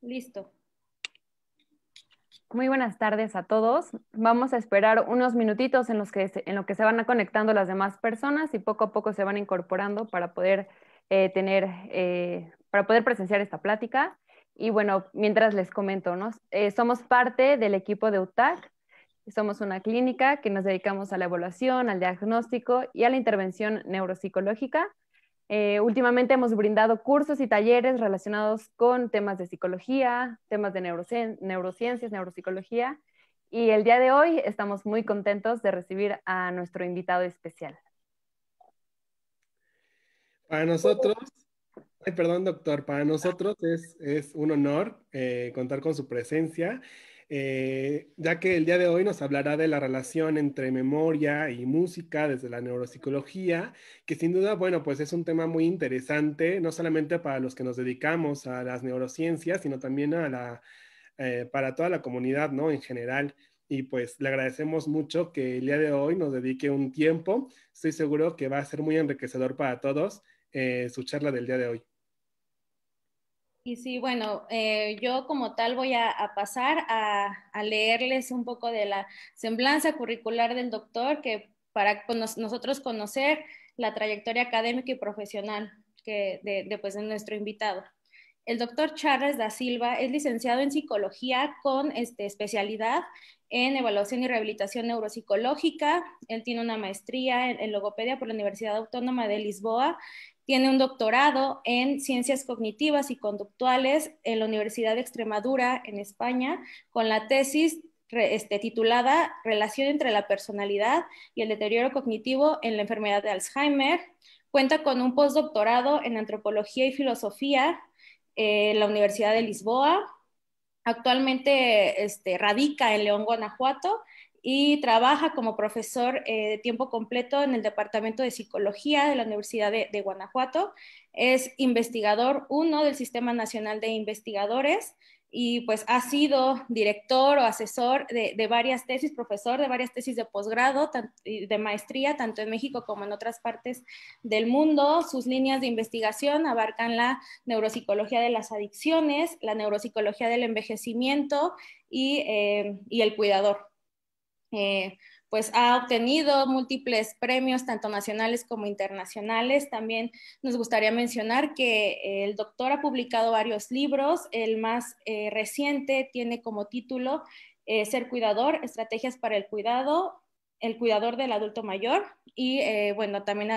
Listo. Muy buenas tardes a todos. Vamos a esperar unos minutitos en lo que se van conectando las demás personas y poco a poco se van incorporando para poder para poder presenciar esta plática. Y bueno, mientras les comento, ¿no? Somos parte del equipo de UTAC. Somos una clínica que nos dedicamos a la evaluación, al diagnóstico y a la intervención neuropsicológica. Últimamente hemos brindado cursos y talleres relacionados con temas de psicología, temas de neurociencias, neuropsicología, y el día de hoy estamos muy contentos de recibir a nuestro invitado especial. Para nosotros, ay, perdón, doctor, para nosotros es un honor contar con su presencia, ya que el día de hoy nos hablará de la relación entre memoria y música desde la neuropsicología, que sin duda, bueno, pues es un tema muy interesante, no solamente para los que nos dedicamos a las neurociencias, sino también para toda la comunidad, ¿no? En general. Y pues le agradecemos mucho que el día de hoy nos dedique un tiempo. Estoy seguro que va a ser muy enriquecedor para todos su charla del día de hoy. Y sí, bueno, yo como tal voy a pasar a leerles un poco de la semblanza curricular del doctor, que para nosotros conocer la trayectoria académica y profesional pues, de nuestro invitado. El doctor Charles da Silva es licenciado en psicología con especialidad en evaluación y rehabilitación neuropsicológica. Él tiene una maestría en logopedia por la Universidad Autónoma de Lisboa. Tiene un doctorado en ciencias cognitivas y conductuales en la Universidad de Extremadura, en España, con la tesis titulada Relación entre la personalidad y el deterioro cognitivo en la enfermedad de Alzheimer. Cuenta con un postdoctorado en antropología y filosofía en la Universidad de Lisboa. Actualmente radica en León, Guanajuato, y trabaja como profesor de tiempo completo en el Departamento de Psicología de la Universidad de Guanajuato. Es investigador 1 del Sistema Nacional de Investigadores y pues ha sido director o asesor de varias tesis, profesor de varias tesis de posgrado, de maestría, tanto en México como en otras partes del mundo. Sus líneas de investigación abarcan la neuropsicología de las adicciones, la neuropsicología del envejecimiento y el cuidador. Pues ha obtenido múltiples premios, tanto nacionales como internacionales. También nos gustaría mencionar que el doctor ha publicado varios libros. El más reciente tiene como título Ser cuidador, estrategias para el cuidador del adulto mayor. Y bueno, también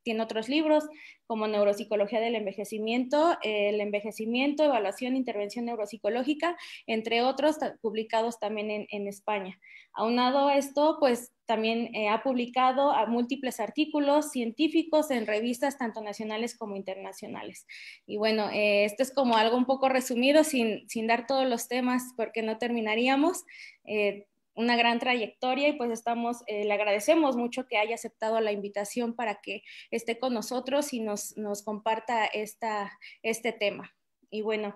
tiene otros libros como Neuropsicología del envejecimiento, el envejecimiento, evaluación, intervención neuropsicológica, entre otros publicados también en España. Aunado a esto, pues también ha publicado múltiples artículos científicos en revistas tanto nacionales como internacionales. Y bueno, esto es como algo un poco resumido, sin dar todos los temas porque no terminaríamos. Una gran trayectoria y pues le agradecemos mucho que haya aceptado la invitación para que esté con nosotros y nos comparta este tema. Y bueno,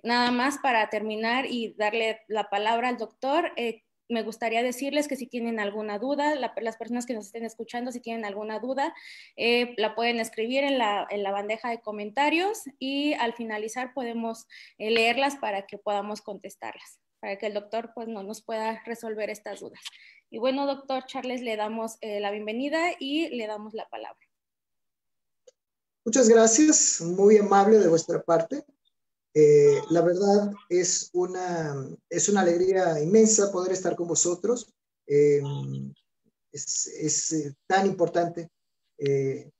nada más para terminar y darle la palabra al doctor, me gustaría decirles que si tienen alguna duda, las personas que nos estén escuchando, si tienen alguna duda, la pueden escribir en la bandeja de comentarios y al finalizar podemos leerlas para que podamos contestarlas, para que el doctor pues nos pueda resolver estas dudas. Y bueno, doctor Charles, le damos la bienvenida y le damos la palabra. Muchas gracias, muy amable de vuestra parte. La verdad es una alegría inmensa poder estar con vosotros. Es tan importante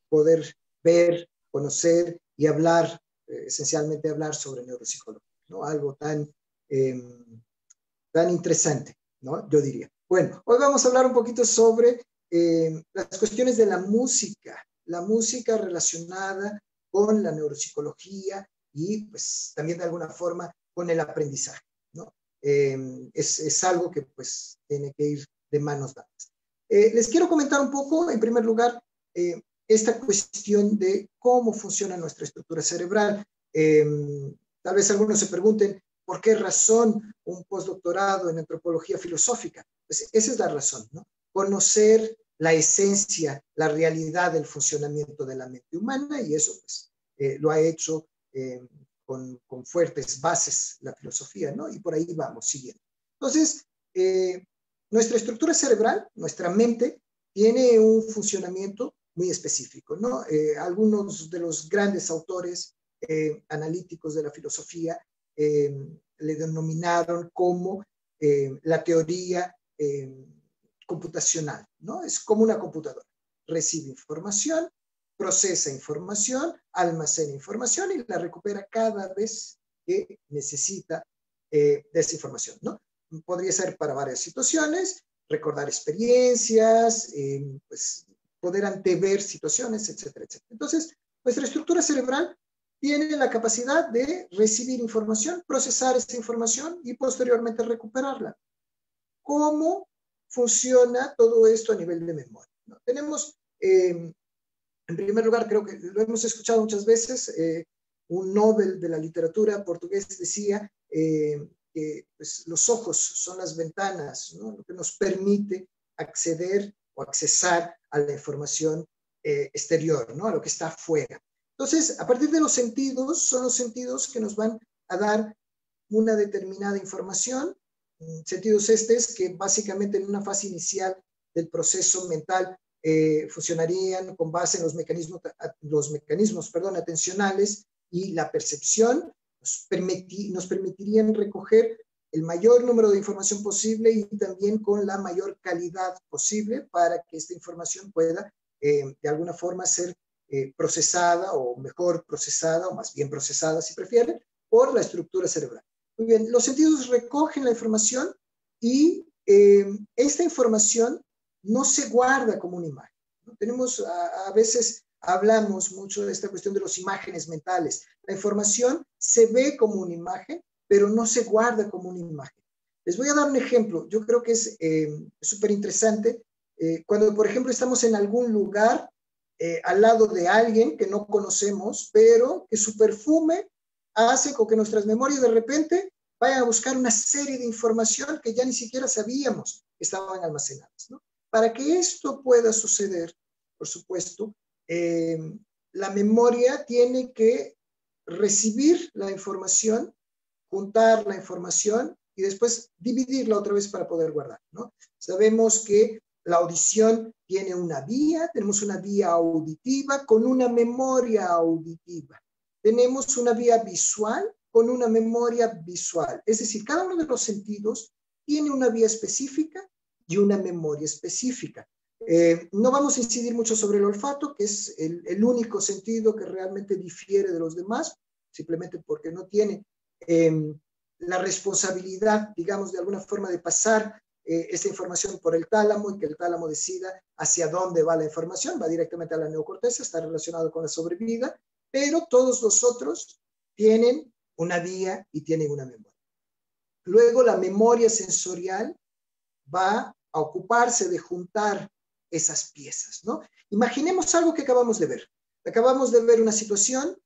poder ver, conocer y hablar, esencialmente hablar sobre neuropsicología, ¿no? Algo tan interesante, ¿no? Yo diría. Bueno, hoy vamos a hablar un poquito sobre las cuestiones de la música relacionada con la neuropsicología y pues también de alguna forma con el aprendizaje, ¿no? Es algo que pues tiene que ir de manos dadas. Les quiero comentar un poco, en primer lugar, esta cuestión de cómo funciona nuestra estructura cerebral. Tal vez algunos se pregunten, ¿por qué razón un postdoctorado en antropología filosófica? Pues esa es la razón, ¿no? Conocer la esencia, la realidad del funcionamiento de la mente humana, y eso pues lo ha hecho con fuertes bases la filosofía, ¿no? Y por ahí vamos siguiendo. Entonces, nuestra estructura cerebral, nuestra mente, tiene un funcionamiento muy específico, ¿no? Algunos de los grandes autores analíticos de la filosofía le denominaron como la teoría computacional, ¿no? Es como una computadora. Recibe información, procesa información, almacena información y la recupera cada vez que necesita de esa información, ¿no? Podría ser para varias situaciones, recordar experiencias, pues poder antever situaciones, etcétera, etcétera. Entonces, nuestra estructura cerebral tiene la capacidad de recibir información, procesar esa información y posteriormente recuperarla. ¿Cómo funciona todo esto a nivel de memoria? ¿No? Tenemos, en primer lugar, creo que lo hemos escuchado muchas veces, un Nobel de la literatura portugués decía que pues, los ojos son las ventanas, ¿no? Lo que nos permite acceder o accesar a la información exterior, ¿no? A lo que está afuera. Entonces, a partir de los sentidos, son los sentidos que nos van a dar una determinada información, sentidos estos que básicamente en una fase inicial del proceso mental funcionarían con base en los mecanismos atencionales y la percepción, nos permitirían recoger el mayor número de información posible y también con la mayor calidad posible para que esta información pueda de alguna forma ser procesada o mejor procesada o más bien procesada si prefieren por la estructura cerebral. Muy bien, los sentidos recogen la información y esta información no se guarda como una imagen, ¿no? Tenemos, a veces hablamos mucho de esta cuestión de las imágenes mentales. La información se ve como una imagen, pero no se guarda como una imagen. Les voy a dar un ejemplo. Yo creo que es súper interesante. Cuando, por ejemplo, estamos en algún lugar al lado de alguien que no conocemos, pero que su perfume hace con que nuestras memorias de repente vayan a buscar una serie de información que ya ni siquiera sabíamos que estaban almacenadas, ¿no? Para que esto pueda suceder, por supuesto, la memoria tiene que recibir la información, juntar la información y después dividirla otra vez para poder guardar, ¿no? Sabemos que la audición tiene una vía, tenemos una vía auditiva con una memoria auditiva. Tenemos una vía visual con una memoria visual. Es decir, cada uno de los sentidos tiene una vía específica y una memoria específica. No vamos a incidir mucho sobre el olfato, que es el único sentido que realmente difiere de los demás, simplemente porque no tiene la responsabilidad, digamos, de alguna forma de pasar esta información por el tálamo y que el tálamo decida hacia dónde va la información, va directamente a la neocorteza, está relacionado con la sobrevida, pero todos los otros tienen una vía y tienen una memoria. Luego la memoria sensorial va a ocuparse de juntar esas piezas, ¿no? Imaginemos algo que acabamos de ver. Acabamos de ver una situación,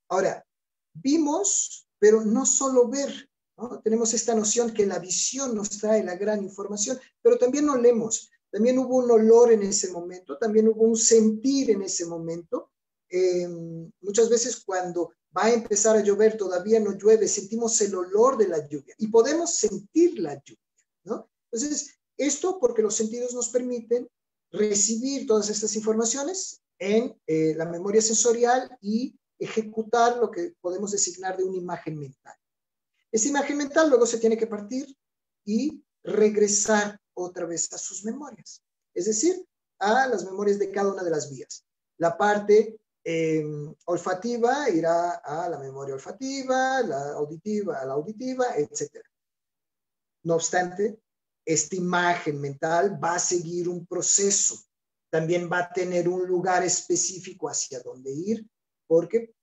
ahora, vimos, pero no solo ver, ¿no? Tenemos esta noción que la visión nos trae la gran información, pero también olemos, también hubo un olor en ese momento, también hubo un sentir en ese momento. Muchas veces cuando va a empezar a llover, todavía no llueve, sentimos el olor de la lluvia y podemos sentir la lluvia, ¿no? Entonces, esto porque los sentidos nos permiten recibir todas estas informaciones en la memoria sensorial y ejecutar lo que podemos designar de una imagen mental. Esa imagen mental luego se tiene que partir y regresar otra vez a sus memorias, es decir, a las memorias de cada una de las vías. La parte olfativa irá a la memoria olfativa, la auditiva a la auditiva, etc. No obstante, esta imagen mental va a seguir un proceso, también va a tener un lugar específico hacia dónde ir, porque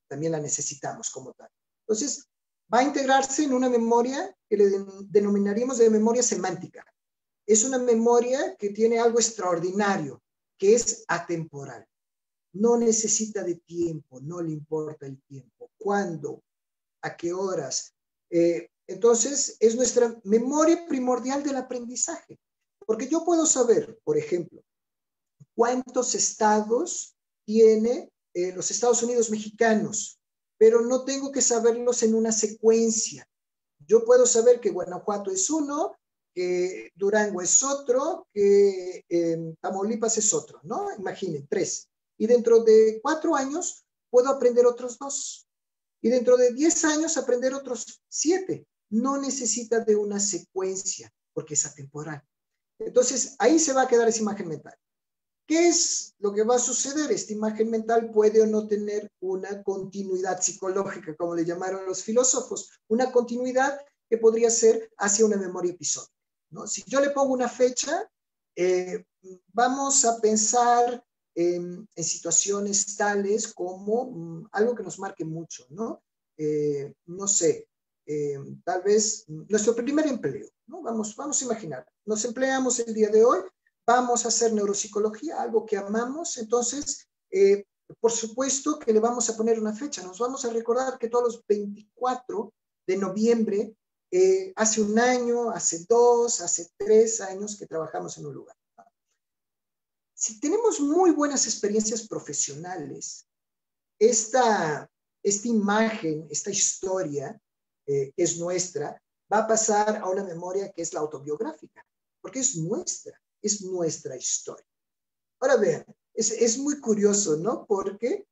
también la necesitamos como tal. Entonces, va a integrarse en una memoria que le denominaríamos de memoria semántica. Es una memoria que tiene algo extraordinario, que es atemporal. No necesita de tiempo, no le importa el tiempo. ¿Cuándo? ¿A qué horas? Entonces, es nuestra memoria primordial del aprendizaje. Porque yo puedo saber, por ejemplo, cuántos estados tiene los Estados Unidos mexicanos. pero no tengo que saberlos en una secuencia. Yo puedo saber que Guanajuato es uno, que Durango es otro, que Tamaulipas es otro, ¿no? Imaginen, 3. Y dentro de 4 años puedo aprender otros 2. Y dentro de 10 años aprender otros 7. No necesita de una secuencia, porque es atemporal. Entonces, ahí se va a quedar esa imagen mental. ¿Qué es lo que va a suceder? Esta imagen mental puede o no tener una continuidad psicológica, como le llamaron los filósofos, una continuidad que podría ser hacia una memoria episódica, ¿no? Si yo le pongo una fecha, vamos a pensar en situaciones tales como algo que nos marque mucho, ¿no? No sé, tal vez nuestro primer empleo, ¿no? Vamos a imaginar, nos empleamos el día de hoy, vamos a hacer neuropsicología, algo que amamos, entonces, por supuesto que le vamos a poner una fecha, nos vamos a recordar que todos los 24 de noviembre, hace 1 año, hace 2, hace 3 años que trabajamos en un lugar. Si tenemos muy buenas experiencias profesionales, esta imagen, esta historia que es nuestra, va a pasar a una memoria que es la autobiográfica, porque es nuestra historia. Ahora vean, es muy curioso, ¿no? Porque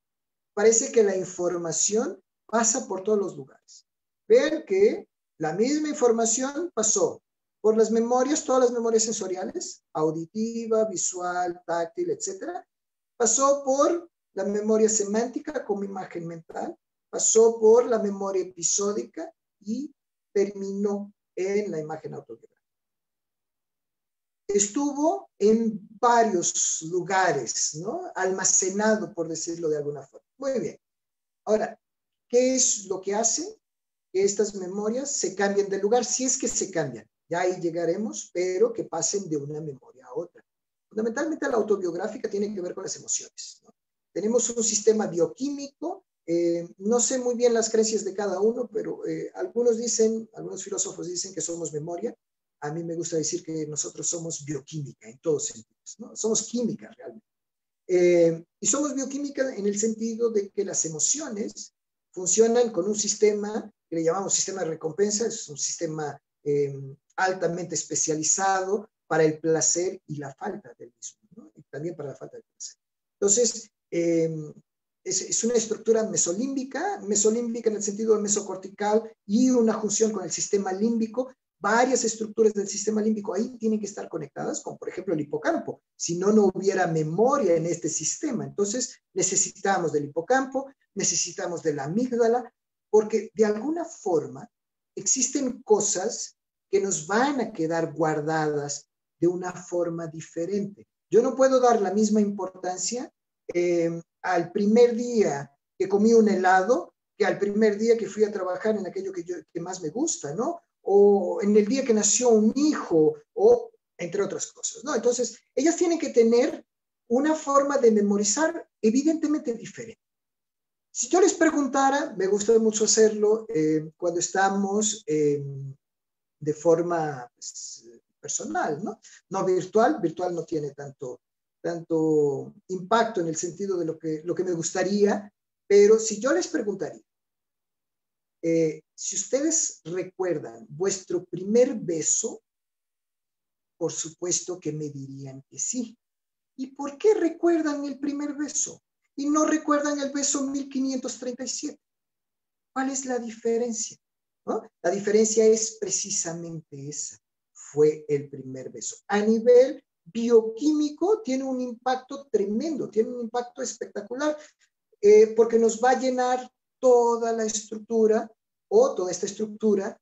parece que la información pasa por todos los lugares. Vean que la misma información pasó por las memorias, todas las memorias sensoriales, auditiva, visual, táctil, etcétera. Pasó por la memoria semántica como imagen mental, pasó por la memoria episódica y terminó en la imagen autobiográfica. Estuvo en varios lugares, ¿no? Almacenado, por decirlo de alguna forma. Muy bien. Ahora, ¿qué es lo que hace que estas memorias se cambien de lugar? Si es que se cambian, ya ahí llegaremos, pero que pasen de una memoria a otra. Fundamentalmente la autobiográfica tiene que ver con las emociones, ¿no? Tenemos un sistema bioquímico, no sé muy bien las creencias de cada uno, pero algunos filósofos dicen que somos memoria. A mí me gusta decir que nosotros somos bioquímica en todos sentidos, ¿no? Somos química realmente. Y somos bioquímica en el sentido de que las emociones funcionan con un sistema que le llamamos sistema de recompensa, es un sistema altamente especializado para el placer y la falta del mismo, ¿no? Y también para la falta del placer. Entonces, es una estructura mesolímbica en el sentido mesocortical y una junción con el sistema límbico. Varias estructuras del sistema límbico ahí tienen que estar conectadas, como por ejemplo el hipocampo. Si no, no hubiera memoria en este sistema. Entonces, necesitamos del hipocampo, necesitamos de la amígdala, porque de alguna forma existen cosas que nos van a quedar guardadas de una forma diferente. Yo no puedo dar la misma importancia al primer día que comí un helado que al primer día que fui a trabajar en aquello que más me gusta, ¿no? O en el día que nació un hijo, o entre otras cosas, ¿no? Entonces, ellas tienen que tener una forma de memorizar evidentemente diferente. Si yo les preguntara, me gusta mucho hacerlo cuando estamos de forma pues, personal, ¿no? No virtual, virtual no tiene tanto impacto en el sentido de lo que me gustaría, pero si yo les preguntaría, si ustedes recuerdan vuestro primer beso, por supuesto que me dirían que sí. ¿Y por qué recuerdan el primer beso? Y no recuerdan el beso 1537. ¿Cuál es la diferencia? ¿No? La diferencia es precisamente esa. Fue el primer beso. A nivel bioquímico tiene un impacto tremendo, tiene un impacto espectacular, porque nos va a llenar toda la estructura o toda esta estructura,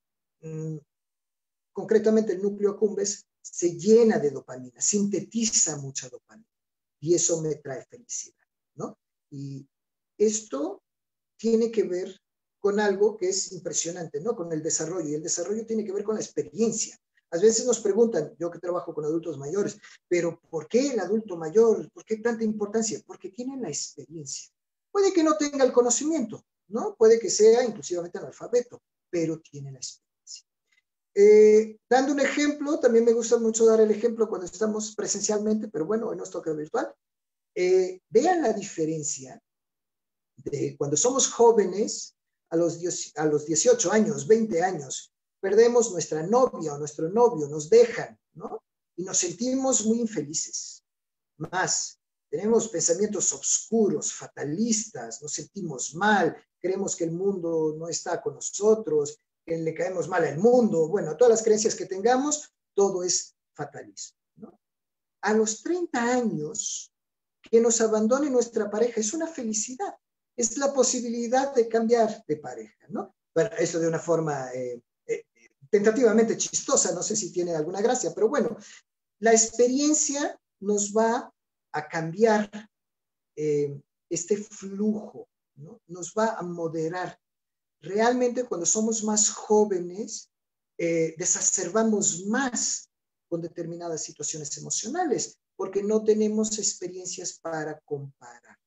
concretamente el núcleo accumbens, se llena de dopamina, sintetiza mucha dopamina y eso me trae felicidad, ¿no? Y esto tiene que ver con algo que es impresionante, ¿no? Con el desarrollo, y el desarrollo tiene que ver con la experiencia. A veces nos preguntan, yo que trabajo con adultos mayores, pero ¿por qué el adulto mayor? ¿Por qué tanta importancia? Porque tiene la experiencia. Puede que no tenga el conocimiento, ¿no? Puede que sea inclusivamente analfabeto, pero tiene la experiencia. Dando un ejemplo, también me gusta mucho dar el ejemplo cuando estamos presencialmente, pero bueno, hoy nos toca virtual. Vean la diferencia cuando somos jóvenes, a los 18 años, 20 años, perdemos nuestra novia o nuestro novio, nos dejan, ¿no? Y nos sentimos muy infelices. Más, tenemos pensamientos oscuros, fatalistas, nos sentimos mal, creemos que el mundo no está con nosotros, que le caemos mal al mundo. Bueno, todas las creencias que tengamos, todo es fatalismo, ¿no? A los 30 años, que nos abandone nuestra pareja es una felicidad, es la posibilidad de cambiar de pareja, ¿no? Bueno, eso de una forma tentativamente chistosa, no sé si tiene alguna gracia, pero bueno, la experiencia nos va a cambiar este flujo, ¿no? Nos va a moderar. Realmente cuando somos más jóvenes, desacerbamos más con determinadas situaciones emocionales, porque no tenemos experiencias para comparar.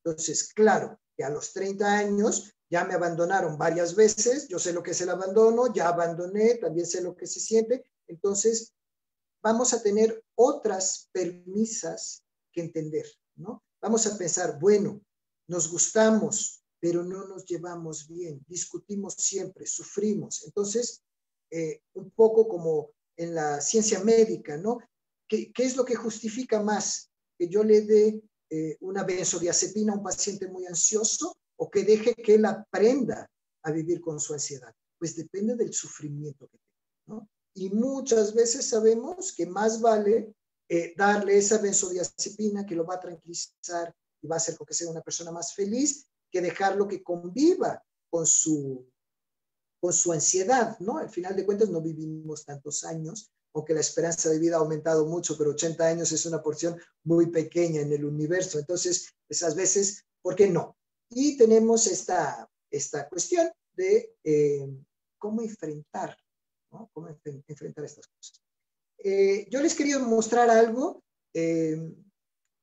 Entonces, claro, que a los 30 años ya me abandonaron varias veces, yo sé lo que es el abandono, ya abandoné, también sé lo que se siente, entonces vamos a tener otras premisas que entender, ¿no? Vamos a pensar, bueno, nos gustamos, pero no nos llevamos bien, discutimos siempre, sufrimos. Entonces, un poco como en la ciencia médica, ¿no? ¿Qué es lo que justifica más? Que yo le dé una benzodiazepina a un paciente muy ansioso o que deje que él aprenda a vivir con su ansiedad. Pues depende del sufrimiento que tenga, ¿no? Y muchas veces sabemos que más vale darle esa benzodiazepina que lo va a tranquilizar y va a hacer que sea una persona más feliz, que dejarlo que conviva con su ansiedad, ¿no? Al final de cuentas no vivimos tantos años, aunque la esperanza de vida ha aumentado mucho, pero 80 años es una porción muy pequeña en el universo. Entonces, esas veces, ¿por qué no? Y tenemos esta cuestión de cómo enfrentar, ¿no? Cómo enfrentar estas cosas. Yo les quería mostrar algo.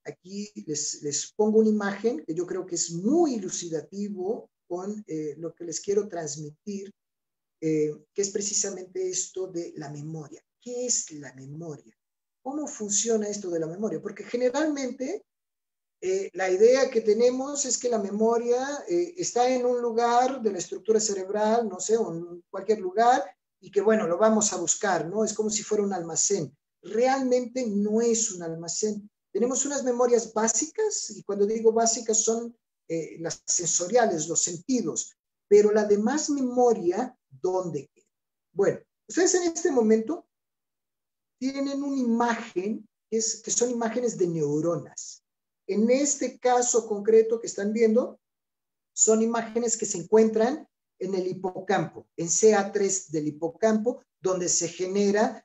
Aquí les pongo una imagen que yo creo que es muy ilustrativo con lo que les quiero transmitir, que es precisamente esto de la memoria. ¿Qué es la memoria? ¿Cómo funciona esto de la memoria? Porque generalmente la idea que tenemos es que la memoria está en un lugar de la estructura cerebral, no sé, o en cualquier lugar, y que bueno, lo vamos a buscar, ¿no? Es como si fuera un almacén. Realmente no es un almacén. Tenemos unas memorias básicas, y cuando digo básicas son las sensoriales, los sentidos, pero la demás memoria, ¿dónde queda? Bueno, ustedes en este momento tienen una imagen que son imágenes de neuronas. En este caso concreto que están viendo, son imágenes que se encuentran en el hipocampo, en CA3 del hipocampo, donde se generan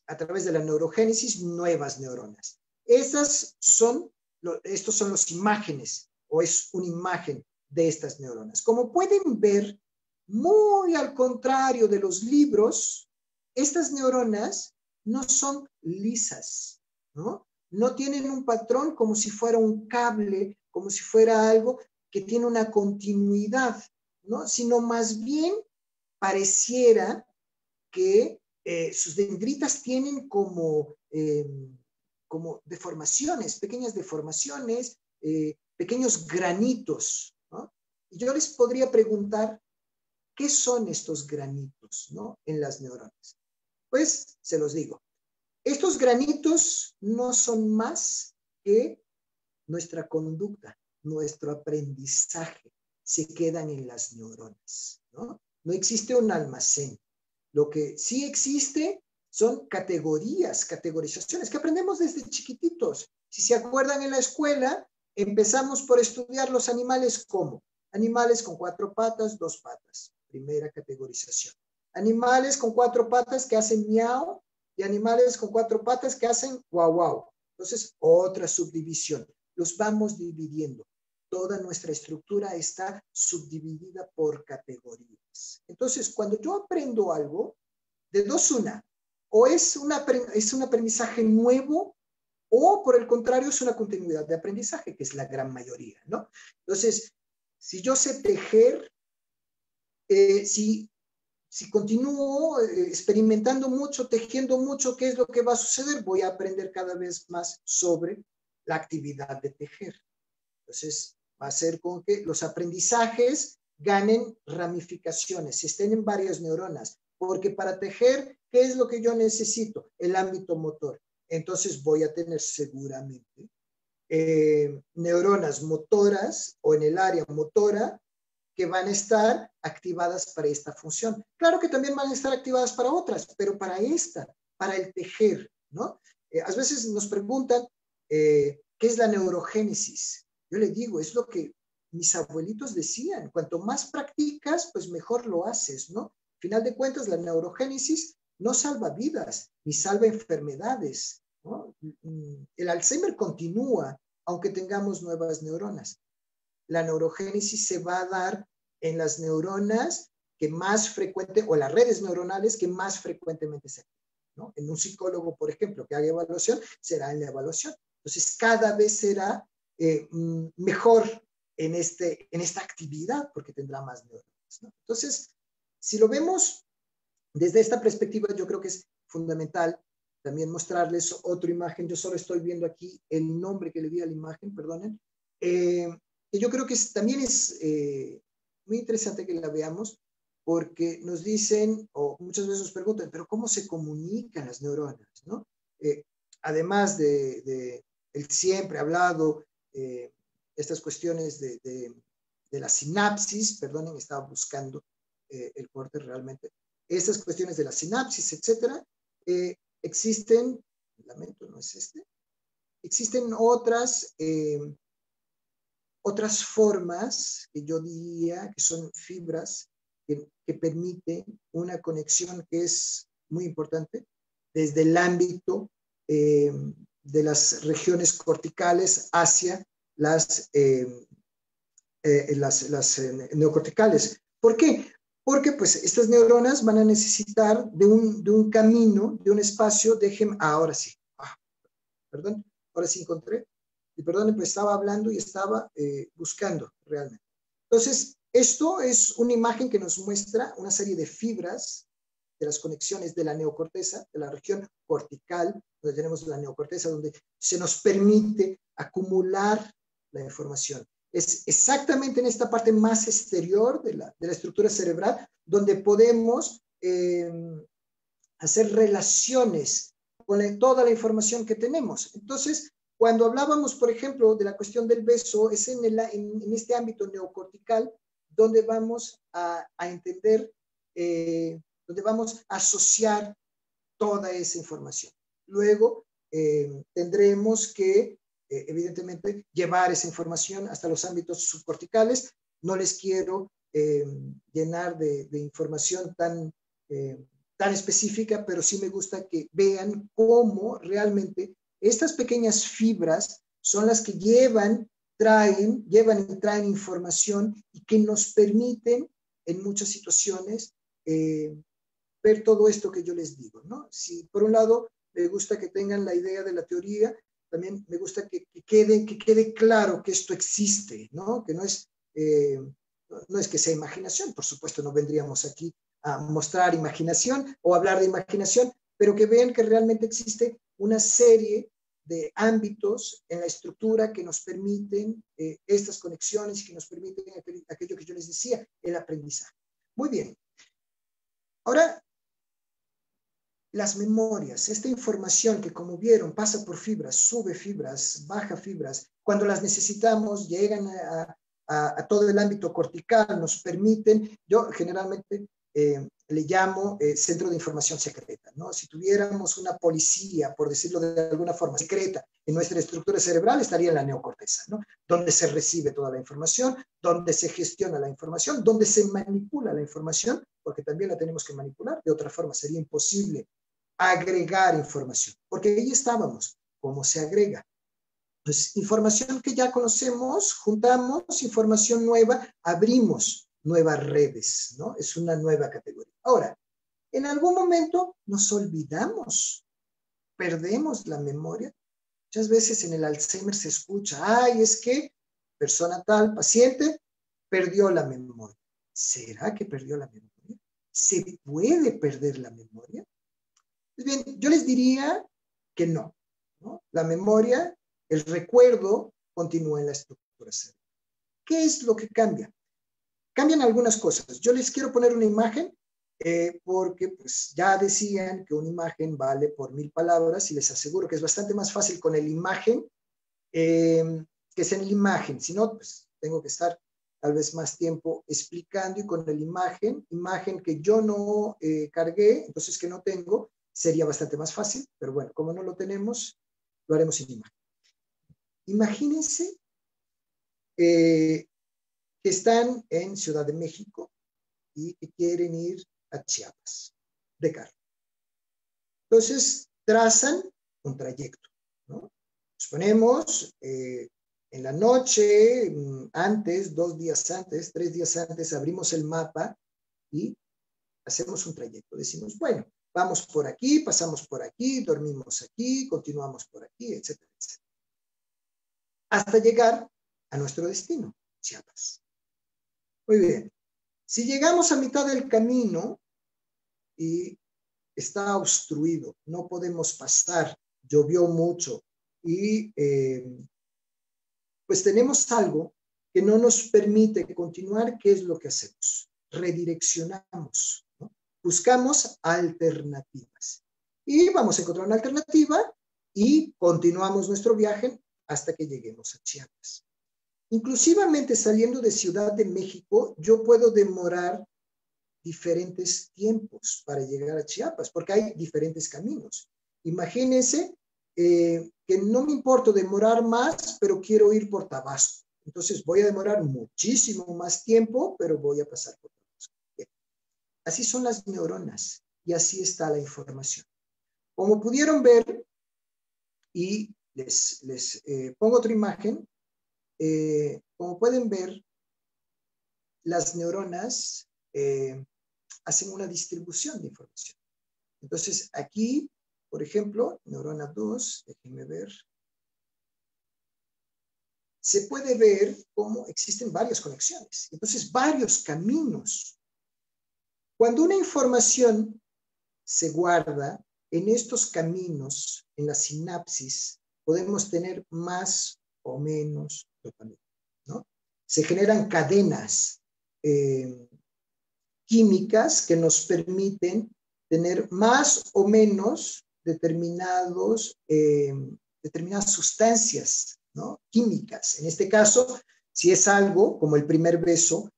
a través de la neurogénesis nuevas neuronas. Estos son los imágenes, o es una imagen de estas neuronas. Como pueden ver, muy al contrario de los libros, estas neuronas no son lisas, ¿no? No tienen un patrón como si fuera un cable, como si fuera algo que tiene una continuidad, ¿no? Sino más bien pareciera que sus dendritas tienen como deformaciones, pequeñas deformaciones, pequeños granitos, ¿no? Y yo les podría preguntar, ¿qué son estos granitos, ¿no? En las neuronas. Pues se los digo. Estos granitos no son más que nuestra conducta, nuestro aprendizaje, se quedan en las neuronas, ¿no? No existe un almacén. Lo que sí existe son categorías, categorizaciones que aprendemos desde chiquititos. Si se acuerdan en la escuela, empezamos por estudiar los animales como animales con 4 patas, 2 patas, primera categorización. Animales con 4 patas que hacen miau y animales con 4 patas que hacen guau guau. Entonces, otra subdivisión. Los vamos dividiendo. Toda nuestra estructura está subdividida por categorías. Entonces, cuando yo aprendo algo, de dos una, o es un aprendizaje nuevo, o por el contrario es una continuidad de aprendizaje, que es la gran mayoría, ¿no? Entonces, si yo sé tejer, si continúo experimentando mucho, tejiendo mucho, ¿qué es lo que va a suceder? Voy a aprender cada vez más sobre la actividad de tejer. Entonces, va a ser con que los aprendizajes ganen ramificaciones, estén en varias neuronas, porque para tejer, ¿qué es lo que yo necesito? El ámbito motor. Entonces voy a tener seguramente neuronas motoras o en el área motora que van a estar activadas para esta función. Claro que también van a estar activadas para otras, pero para esta, para el tejer, ¿no? A veces nos preguntan, ¿qué es la neurogénesis? Yo le digo, es lo que mis abuelitos decían, cuanto más practicas, pues mejor lo haces, ¿no? Al final de cuentas, la neurogénesis no salva vidas, ni salva enfermedades, ¿no? El Alzheimer continúa, aunque tengamos nuevas neuronas. La neurogénesis se va a dar en las neuronas que más frecuente, o las redes neuronales que más frecuentemente se activan, ¿no? En un psicólogo, por ejemplo, que haga evaluación, será en la evaluación. Entonces, cada vez será mejor en esta actividad porque tendrá más neuronas, ¿no? Entonces, si lo vemos desde esta perspectiva, yo creo que es fundamental también mostrarles otra imagen. Yo solo estoy viendo aquí el nombre que le di a la imagen, perdonen. Que yo creo que también es muy interesante que la veamos porque nos dicen, o muchas veces nos preguntan, pero ¿cómo se comunican las neuronas, ¿no? Además de el siempre hablado, estas cuestiones de la sinapsis, perdonen, estaba buscando el corte realmente, estas cuestiones de la sinapsis, etcétera, existen, lamento, no es existen otras formas que yo diría que son fibras que permiten una conexión que es muy importante desde el ámbito de las regiones corticales hacia las neocorticales. ¿Por qué? Porque pues estas neuronas van a necesitar de un camino, de un espacio, ahora sí, perdón, ahora sí encontré, y perdón, pues estaba hablando y estaba buscando realmente. Entonces, esto es una imagen que nos muestra una serie de fibras de las conexiones de la neocorteza, de la región cortical, donde tenemos la neocorteza, donde se nos permite acumular la información. Es exactamente en esta parte más exterior de la estructura cerebral donde podemos hacer relaciones con toda la información que tenemos. Entonces, cuando hablábamos, por ejemplo, de la cuestión del beso, es en este ámbito neocortical donde vamos a entender, donde vamos a asociar toda esa información. Luego tendremos que, evidentemente, llevar esa información hasta los ámbitos subcorticales. No les quiero llenar de información tan específica, pero sí me gusta que vean cómo realmente estas pequeñas fibras son las que llevan y traen información y que nos permiten en muchas situaciones ver todo esto que yo les digo, ¿no? Si por un lado me gusta que tengan la idea de la teoría, también me gusta que quede claro que esto existe, ¿no? Que no es que sea imaginación, por supuesto no vendríamos aquí a mostrar imaginación o hablar de imaginación, pero que vean que realmente existe una serie de ámbitos en la estructura que nos permiten estas conexiones y que nos permiten aquello que yo les decía, el aprendizaje. Muy bien. Ahora, las memorias, esta información que como vieron pasa por fibras, sube fibras, baja fibras, cuando las necesitamos llegan a todo el ámbito cortical, nos permiten, yo generalmente le llamo centro de información secreta, ¿no? Si tuviéramos una policía, por decirlo de alguna forma, secreta en nuestra estructura cerebral, estaría en la neocorteza, ¿no? Donde se recibe toda la información, donde se gestiona la información, donde se manipula la información, porque también la tenemos que manipular, de otra forma sería imposible agregar información, porque ahí estábamos, ¿cómo se agrega? Pues información que ya conocemos, juntamos información nueva, abrimos nuevas redes, ¿no? Es una nueva categoría. Ahora, en algún momento nos olvidamos, perdemos la memoria. Muchas veces en el Alzheimer se escucha, ay, es que persona tal, paciente, perdió la memoria. ¿Será que perdió la memoria? ¿Se puede perder la memoria? Pues bien, yo les diría que no, ¿no? La memoria, el recuerdo, continúa en la estructura por hacer. ¿Qué es lo que cambia? Cambian algunas cosas. Yo les quiero poner una imagen porque pues, ya decían que una imagen vale por 1000 palabras y les aseguro que es bastante más fácil con el imagen que es en la imagen. Si no, pues tengo que estar tal vez más tiempo explicando y con el imagen que yo no cargué, entonces que no tengo, sería bastante más fácil, pero bueno, como no lo tenemos, lo haremos sin imagen. Imagínense que están en Ciudad de México y que quieren ir a Chiapas de carro. Entonces, trazan un trayecto, ¿no? Nos ponemos en la noche, antes, 2 días antes, 3 días antes, abrimos el mapa y hacemos un trayecto. Decimos, bueno, vamos por aquí, pasamos por aquí, dormimos aquí, continuamos por aquí, etcétera, etcétera. Hasta llegar a nuestro destino, Chiapas. Muy bien. Si llegamos a mitad del camino y está obstruido, no podemos pasar, llovió mucho y pues tenemos algo que no nos permite continuar, ¿qué es lo que hacemos? Redireccionamos, ¿no? Buscamos alternativas y vamos a encontrar una alternativa y continuamos nuestro viaje hasta que lleguemos a Chiapas. Inclusivamente saliendo de Ciudad de México, yo puedo demorar diferentes tiempos para llegar a Chiapas, porque hay diferentes caminos. Imagínense que no me importa demorar más, pero quiero ir por Tabasco. Entonces voy a demorar muchísimo más tiempo, pero voy a pasar por Tabasco. Bien. Así son las neuronas y así está la información. Como pudieron ver, y les pongo otra imagen, como pueden ver, las neuronas hacen una distribución de información. Entonces, aquí, por ejemplo, neurona 2, déjenme ver, se puede ver cómo existen varias conexiones. Entonces, varios caminos. Cuando una información se guarda en estos caminos, en la sinapsis, podemos tener más o menos dopamina, ¿no? Se generan cadenas químicas que nos permiten tener más o menos determinadas sustancias, ¿no? Químicas. En este caso, si es algo como el primer beso,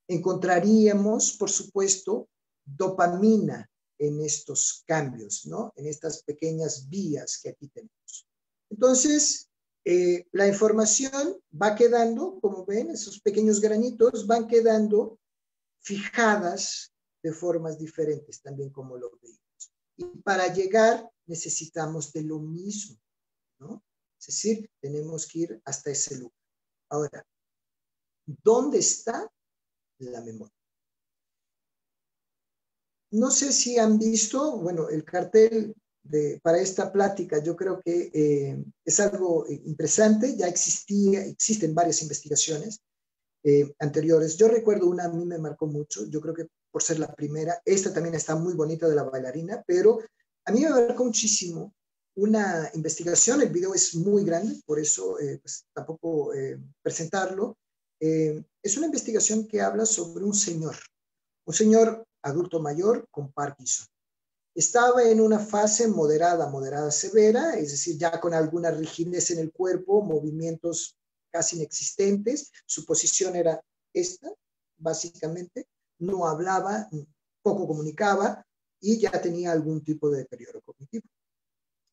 encontraríamos, por supuesto, dopamina en estos cambios, ¿no? En estas pequeñas vías que aquí tenemos. Entonces, la información va quedando, como ven, esos pequeños granitos van quedando fijadas de formas diferentes, también como lo veíamos. Y para llegar necesitamos de lo mismo, ¿no? Es decir, tenemos que ir hasta ese lugar. Ahora, ¿dónde está la memoria? No sé si han visto, bueno, el cartel para esta plática, yo creo que es algo interesante, ya existen varias investigaciones anteriores. Yo recuerdo una, a mí me marcó mucho, yo creo que por ser la primera, esta también está muy bonita de la bailarina, pero a mí me marcó muchísimo una investigación, el video es muy grande, por eso pues, tampoco presentarlo. Es una investigación que habla sobre un señor adulto mayor con Parkinson. Estaba en una fase moderada severa, es decir, ya con alguna rigidez en el cuerpo, movimientos casi inexistentes. Su posición era esta, básicamente. No hablaba, poco comunicaba y ya tenía algún tipo de deterioro cognitivo.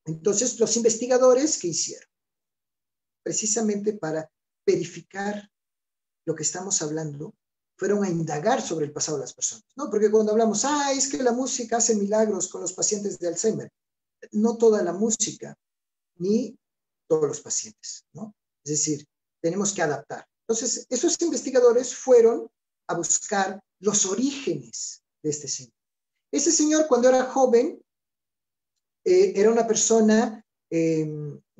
Entonces, los investigadores, ¿qué hicieron? Precisamente para verificar lo que estamos hablando, fueron a indagar sobre el pasado de las personas, ¿no? Porque cuando hablamos, es que la música hace milagros con los pacientes de Alzheimer. No toda la música, ni todos los pacientes, ¿no? Es decir, tenemos que adaptar. Entonces, esos investigadores fueron a buscar los orígenes de este señor. Ese señor, cuando era joven, era una persona,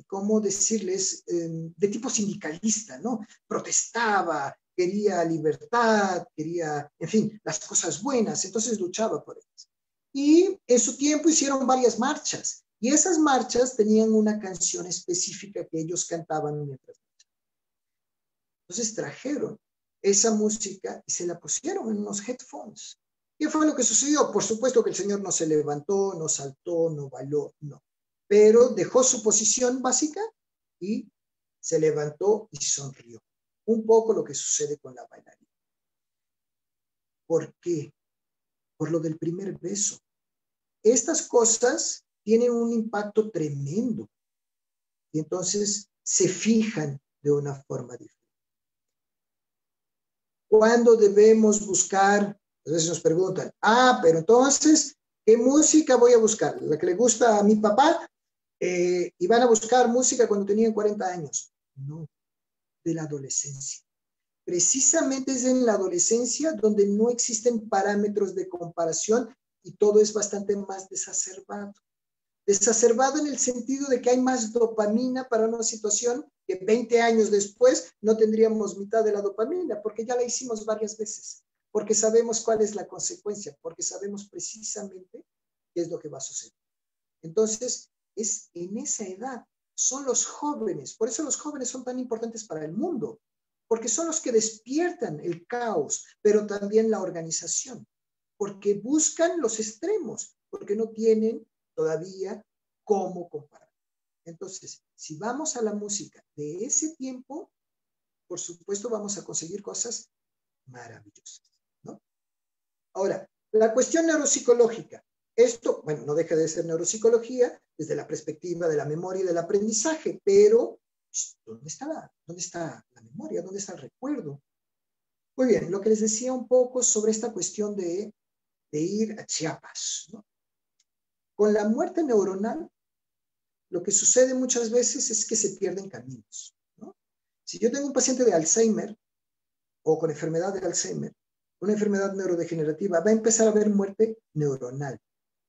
¿cómo decirles?, de tipo sindicalista, ¿no? Protestaba, quería libertad, quería, en fin, las cosas buenas, entonces luchaba por ellas. Y en su tiempo hicieron varias marchas, y esas marchas tenían una canción específica que ellos cantaban mientras marchaban. Entonces trajeron esa música y se la pusieron en unos headphones. ¿Qué fue lo que sucedió? Por supuesto que el señor no se levantó, no saltó, no bailó, no. Pero dejó su posición básica y se levantó y sonrió. Un poco lo que sucede con la bailarina. ¿Por qué? Por lo del primer beso. Estas cosas tienen un impacto tremendo y entonces se fijan de una forma diferente. ¿Cuándo debemos buscar? A veces nos preguntan, pero entonces, ¿qué música voy a buscar? ¿La que le gusta a mi papá? ¿Y van a buscar música cuando tenían 40 años? No, de la adolescencia. Precisamente es en la adolescencia donde no existen parámetros de comparación y todo es bastante más desacerbado. Desacerbado en el sentido de que hay más dopamina para una situación que 20 años después no tendríamos mitad de la dopamina, porque ya la hicimos varias veces, porque sabemos cuál es la consecuencia, porque sabemos precisamente qué es lo que va a suceder. Entonces, es en esa edad, son los jóvenes, por eso los jóvenes son tan importantes para el mundo, porque son los que despiertan el caos, pero también la organización, porque buscan los extremos, porque no tienen todavía cómo comparar. Entonces, si vamos a la música de ese tiempo, por supuesto vamos a conseguir cosas maravillosas, ¿no? Ahora, la cuestión neuropsicológica. Esto, bueno, no deja de ser neuropsicología desde la perspectiva de la memoria y del aprendizaje, pero ¿dónde está la memoria? ¿Dónde está el recuerdo? Muy bien, lo que les decía un poco sobre esta cuestión de ir a Chiapas, ¿no? Con la muerte neuronal, lo que sucede muchas veces es que se pierden caminos, ¿no? Si yo tengo un paciente de Alzheimer o con enfermedad de Alzheimer, una enfermedad neurodegenerativa, va a empezar a haber muerte neuronal.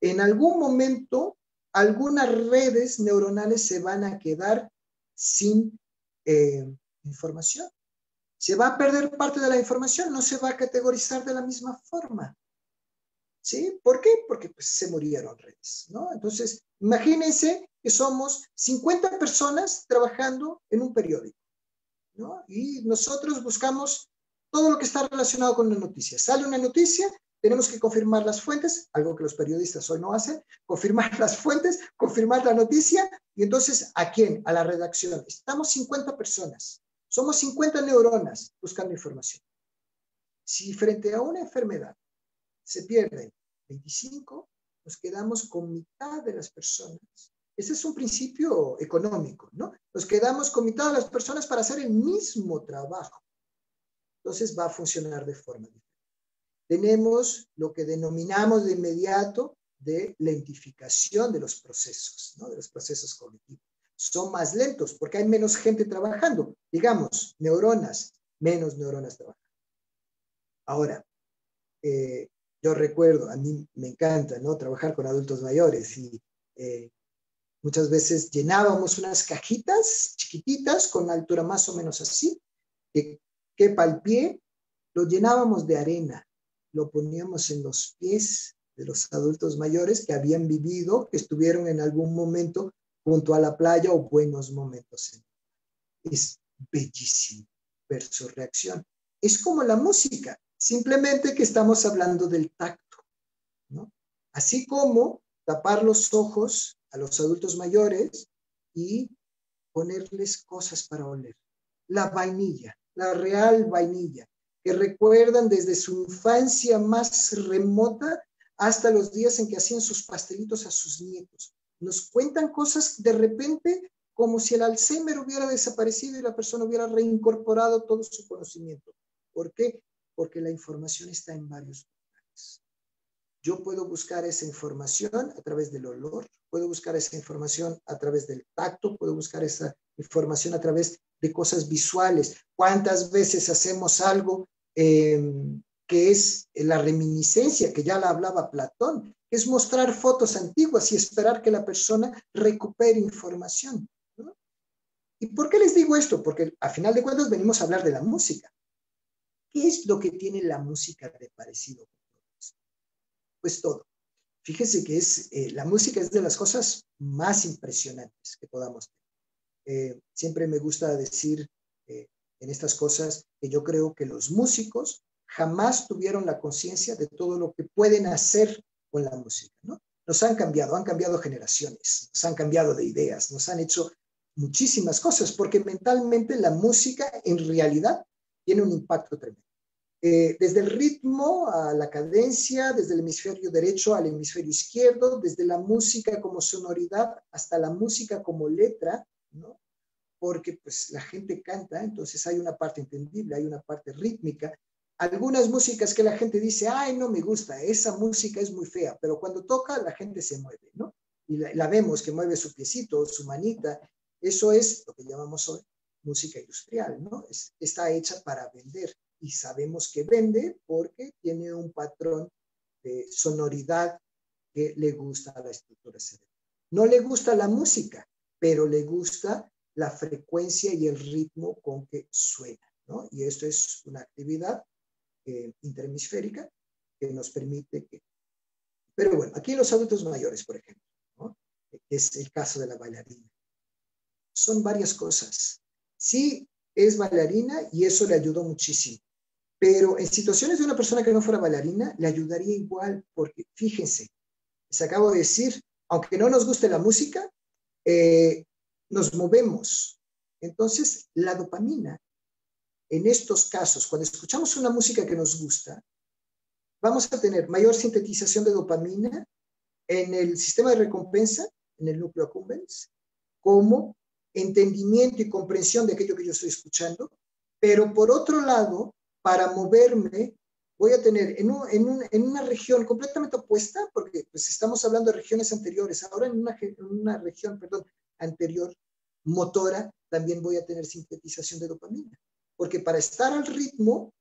En algún momento, algunas redes neuronales se van a quedar sin información. Se va a perder parte de la información, no se va a categorizar de la misma forma. ¿Sí? ¿Por qué? Porque pues, se murieron redes, ¿no? Entonces, imagínense que somos 50 personas trabajando en un periódico, ¿no? Y nosotros buscamos todo lo que está relacionado con una noticia. Sale una noticia, tenemos que confirmar las fuentes, algo que los periodistas hoy no hacen, confirmar las fuentes, confirmar la noticia, y entonces, ¿a quién? A la redacción. Estamos 50 personas, somos 50 neuronas buscando información. Si frente a una enfermedad se pierden 25, nos quedamos con mitad de las personas. Ese es un principio económico, ¿no? Nos quedamos con mitad de las personas para hacer el mismo trabajo. Entonces va a funcionar de forma diferente. Tenemos lo que denominamos de inmediato de lentificación de los procesos, ¿no? De los procesos cognitivos. Son más lentos porque hay menos gente trabajando. Digamos, neuronas, menos neuronas trabajando. Ahora, yo recuerdo, a mí me encanta, ¿no? Trabajar con adultos mayores y muchas veces llenábamos unas cajitas chiquititas con una altura más o menos así, que quepa el pie, lo llenábamos de arena, lo poníamos en los pies de los adultos mayores que habían vivido, que estuvieron en algún momento junto a la playa o buenos momentos. Es bellísimo ver su reacción. Es como la música. Simplemente que estamos hablando del tacto, ¿no? Así como tapar los ojos a los adultos mayores y ponerles cosas para oler. La vainilla, la real vainilla, que recuerdan desde su infancia más remota hasta los días en que hacían sus pastelitos a sus nietos. Nos cuentan cosas de repente como si el Alzheimer hubiera desaparecido y la persona hubiera reincorporado todo su conocimiento. ¿Por qué? Porque la información está en varios lugares. Yo puedo buscar esa información a través del olor, puedo buscar esa información a través del tacto, puedo buscar esa información a través de cosas visuales. ¿Cuántas veces hacemos algo que es la reminiscencia, que ya la hablaba Platón, que es mostrar fotos antiguas y esperar que la persona recupere información, ¿no? ¿Y por qué les digo esto? Porque a final de cuentas venimos a hablar de la música. ¿Qué es lo que tiene la música de parecido con todo esto? Pues todo. Fíjese que la música es de las cosas más impresionantes que podamos tener. Siempre me gusta decir en estas cosas que yo creo que los músicos jamás tuvieron la conciencia de todo lo que pueden hacer con la música, ¿no? Nos han cambiado generaciones, nos han cambiado de ideas, nos han hecho muchísimas cosas, porque mentalmente la música en realidad tiene un impacto tremendo. Desde el ritmo a la cadencia, desde el hemisferio derecho al hemisferio izquierdo, desde la música como sonoridad hasta la música como letra, ¿no? Porque pues la gente canta, entonces hay una parte entendible, hay una parte rítmica. Algunas músicas que la gente dice, ay, no me gusta, esa música es muy fea, pero cuando toca la gente se mueve, ¿no? Y la vemos que mueve su piecito, su manita. Eso es lo que llamamos hoy música industrial, ¿no? Está hecha para vender y sabemos que vende porque tiene un patrón de sonoridad que le gusta a la estructura cerebral. No le gusta la música, pero le gusta la frecuencia y el ritmo con que suena, ¿no? Y esto es una actividad interhemisférica que nos permite que... Pero bueno, aquí los adultos mayores, por ejemplo, ¿no? Es el caso de la bailarina. Son varias cosas. Sí, es bailarina y eso le ayudó muchísimo. Pero en situaciones de una persona que no fuera bailarina, le ayudaría igual, porque fíjense, les acabo de decir, aunque no nos guste la música, nos movemos. Entonces, la dopamina, en estos casos, cuando escuchamos una música que nos gusta, vamos a tener mayor sintetización de dopamina en el sistema de recompensa, en el núcleo accumbens, como entendimiento y comprensión de aquello que yo estoy escuchando, pero por otro lado, para moverme, voy a tener en una región completamente opuesta, porque pues estamos hablando de regiones anteriores, ahora en una región, perdón, anterior, motora, también voy a tener sintetización de dopamina, porque para estar al ritmo,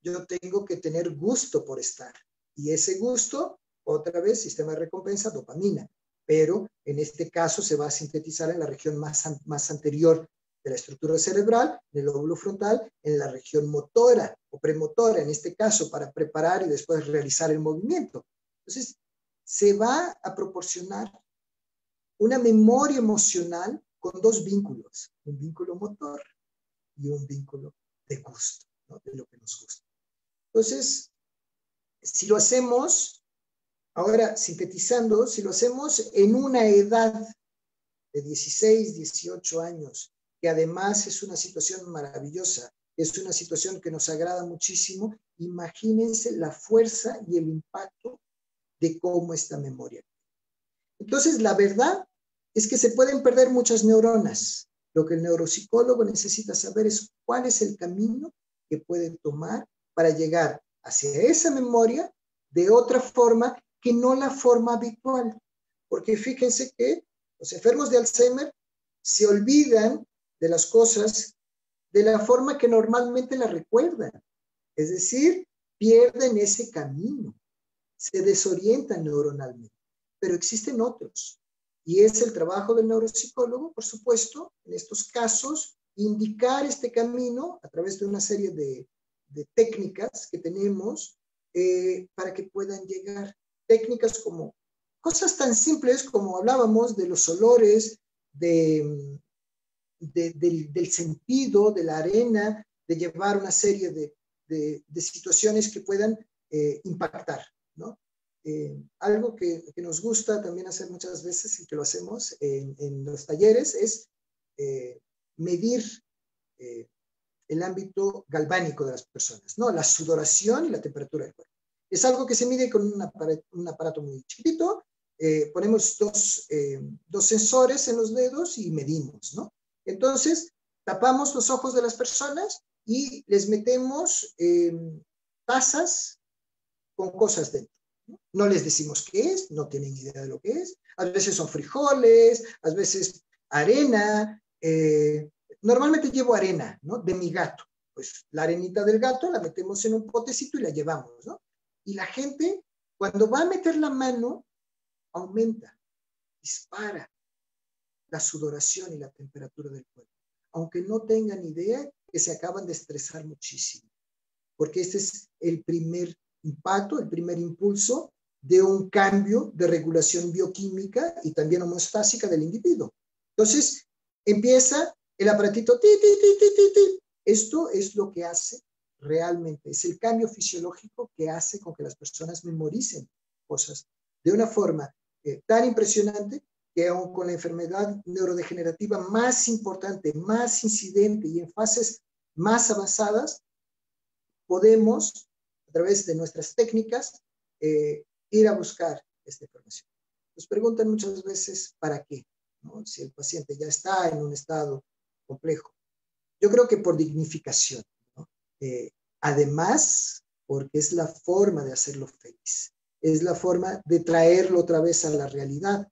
yo tengo que tener gusto por estar, y ese gusto, otra vez, sistema de recompensa, dopamina, pero en este caso se va a sintetizar en la región más anterior de la estructura cerebral, en el lóbulo frontal, en la región motora o premotora, en este caso, para preparar y después realizar el movimiento. Entonces, se va a proporcionar una memoria emocional con dos vínculos, un vínculo motor y un vínculo de gusto, ¿no? De lo que nos gusta. Entonces, si lo hacemos, ahora sintetizando, si lo hacemos en una edad de 16, 18 años, que además es una situación maravillosa, es una situación que nos agrada muchísimo, imagínense la fuerza y el impacto de cómo esta memoria. Entonces, la verdad es que se pueden perder muchas neuronas. Lo que el neuropsicólogo necesita saber es cuál es el camino que puede tomar para llegar hacia esa memoria de otra forma que no la forma habitual. Porque fíjense que los enfermos de Alzheimer se olvidan de las cosas de la forma que normalmente las recuerdan. Es decir, pierden ese camino, se desorientan neuronalmente. Pero existen otros. Y es el trabajo del neuropsicólogo, por supuesto, en estos casos, indicar este camino a través de una serie de técnicas que tenemos para que puedan llegar. Técnicas como cosas tan simples como hablábamos de los olores, del sentido, de la arena, de llevar una serie de situaciones que puedan impactar, ¿no? Algo que nos gusta también hacer muchas veces y que lo hacemos en los talleres es medir el ámbito galvánico de las personas, ¿no? La sudoración y la temperatura del cuerpo. Es algo que se mide con un aparato muy chiquitito, ponemos dos sensores en los dedos y medimos, ¿no? Entonces, tapamos los ojos de las personas y les metemos tazas con cosas dentro. No les decimos qué es, no tienen idea de lo que es. A veces son frijoles, a veces arena. Normalmente llevo arena, ¿no? De mi gato. Pues la arenita del gato la metemos en un potecito y la llevamos, ¿no? Y la gente, cuando va a meter la mano, aumenta, dispara la sudoración y la temperatura del cuerpo. Aunque no tengan idea que se acaban de estresar muchísimo. Porque este es el primer impacto, el primer impulso de un cambio de regulación bioquímica y también homeostásica del individuo. Entonces, empieza el aparatito, ti, ti, ti, ti, ti, ti, Esto es lo que hace realmente, es el cambio fisiológico que hace con que las personas memoricen cosas de una forma tan impresionante que aun con la enfermedad neurodegenerativa más importante, más incidente y en fases más avanzadas, podemos, a través de nuestras técnicas, ir a buscar esta información. Nos preguntan muchas veces, ¿para qué? ¿No? Si el paciente ya está en un estado complejo. Yo creo que por dignificación, ¿no? Además, porque es la forma de hacerlo feliz, es la forma de traerlo otra vez a la realidad.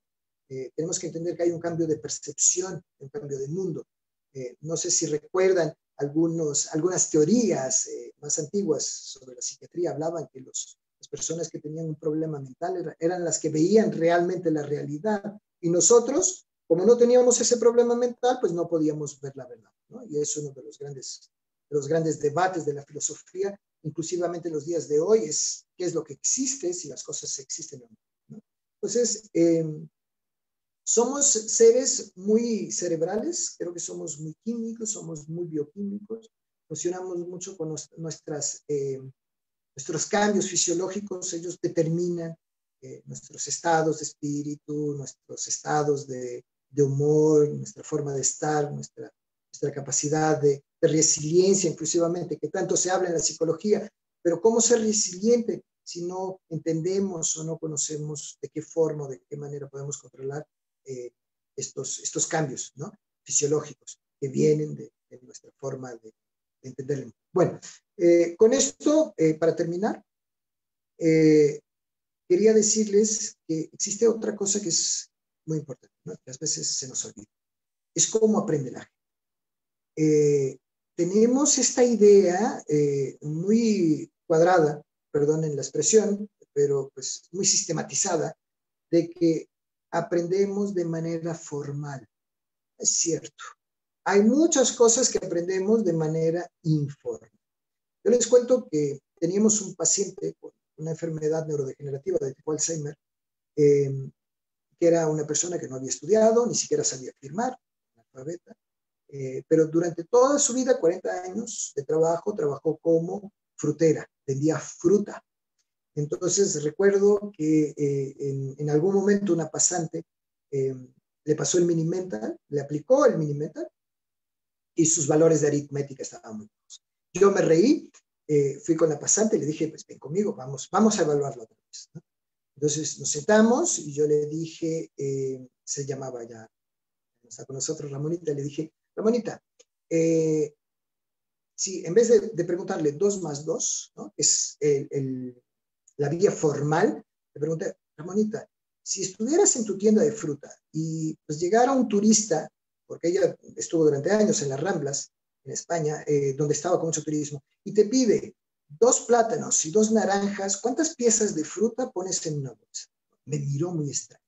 Tenemos que entender que hay un cambio de percepción, un cambio de mundo. No sé si recuerdan algunas teorías más antiguas sobre la psiquiatría, hablaban que las personas que tenían un problema mental eran las que veían realmente la realidad. Y nosotros, como no teníamos ese problema mental, pues no podíamos ver la verdad, ¿no? Y es uno de los grandes debates de la filosofía, inclusivamente en los días de hoy, es qué es lo que existe, si las cosas existen o no, ¿no? Entonces, somos seres muy cerebrales, creo que somos muy químicos, somos muy bioquímicos, funcionamos mucho con nuestros cambios fisiológicos, ellos determinan nuestros estados de espíritu, nuestros estados de humor, nuestra forma de estar, nuestra capacidad de resiliencia, inclusivamente, que tanto se habla en la psicología, pero ¿cómo ser resiliente si no entendemos o no conocemos de qué forma, de qué manera podemos controlar estos cambios, ¿no? Fisiológicos que vienen de nuestra forma de entenderlo? Bueno, con esto, para terminar, quería decirles que existe otra cosa que es muy importante, ¿no? Que a veces se nos olvida. Es cómo aprende la gente. Tenemos esta idea muy cuadrada, perdonen la expresión, pero pues muy sistematizada, de que aprendemos de manera formal. Es cierto. Hay muchas cosas que aprendemos de manera informal. Yo les cuento que teníamos un paciente con una enfermedad neurodegenerativa de tipo Alzheimer, que era una persona que no había estudiado, ni siquiera sabía firmar, analfabeta, pero durante toda su vida, 40 años de trabajo, trabajó como frutera, vendía fruta. Entonces recuerdo que en algún momento una pasante le pasó el Minimental, le aplicó el Minimental y sus valores de aritmética estaban muy bajos. Yo me reí, fui con la pasante y le dije, pues ven conmigo, vamos a evaluarlo otra vez, ¿no? Entonces nos sentamos y yo le dije, se llamaba ya, está con nosotros Ramonita, le dije, Ramonita, si en vez de preguntarle 2 más 2, ¿no? Es la vía formal, le pregunté, Ramonita, si estuvieras en tu tienda de fruta y pues llegara un turista, porque ella estuvo durante años en las Ramblas, en España, donde estaba con mucho turismo, y te pide 2 plátanos y 2 naranjas, ¿cuántas piezas de fruta pones en una bolsa? Me miró muy extraño,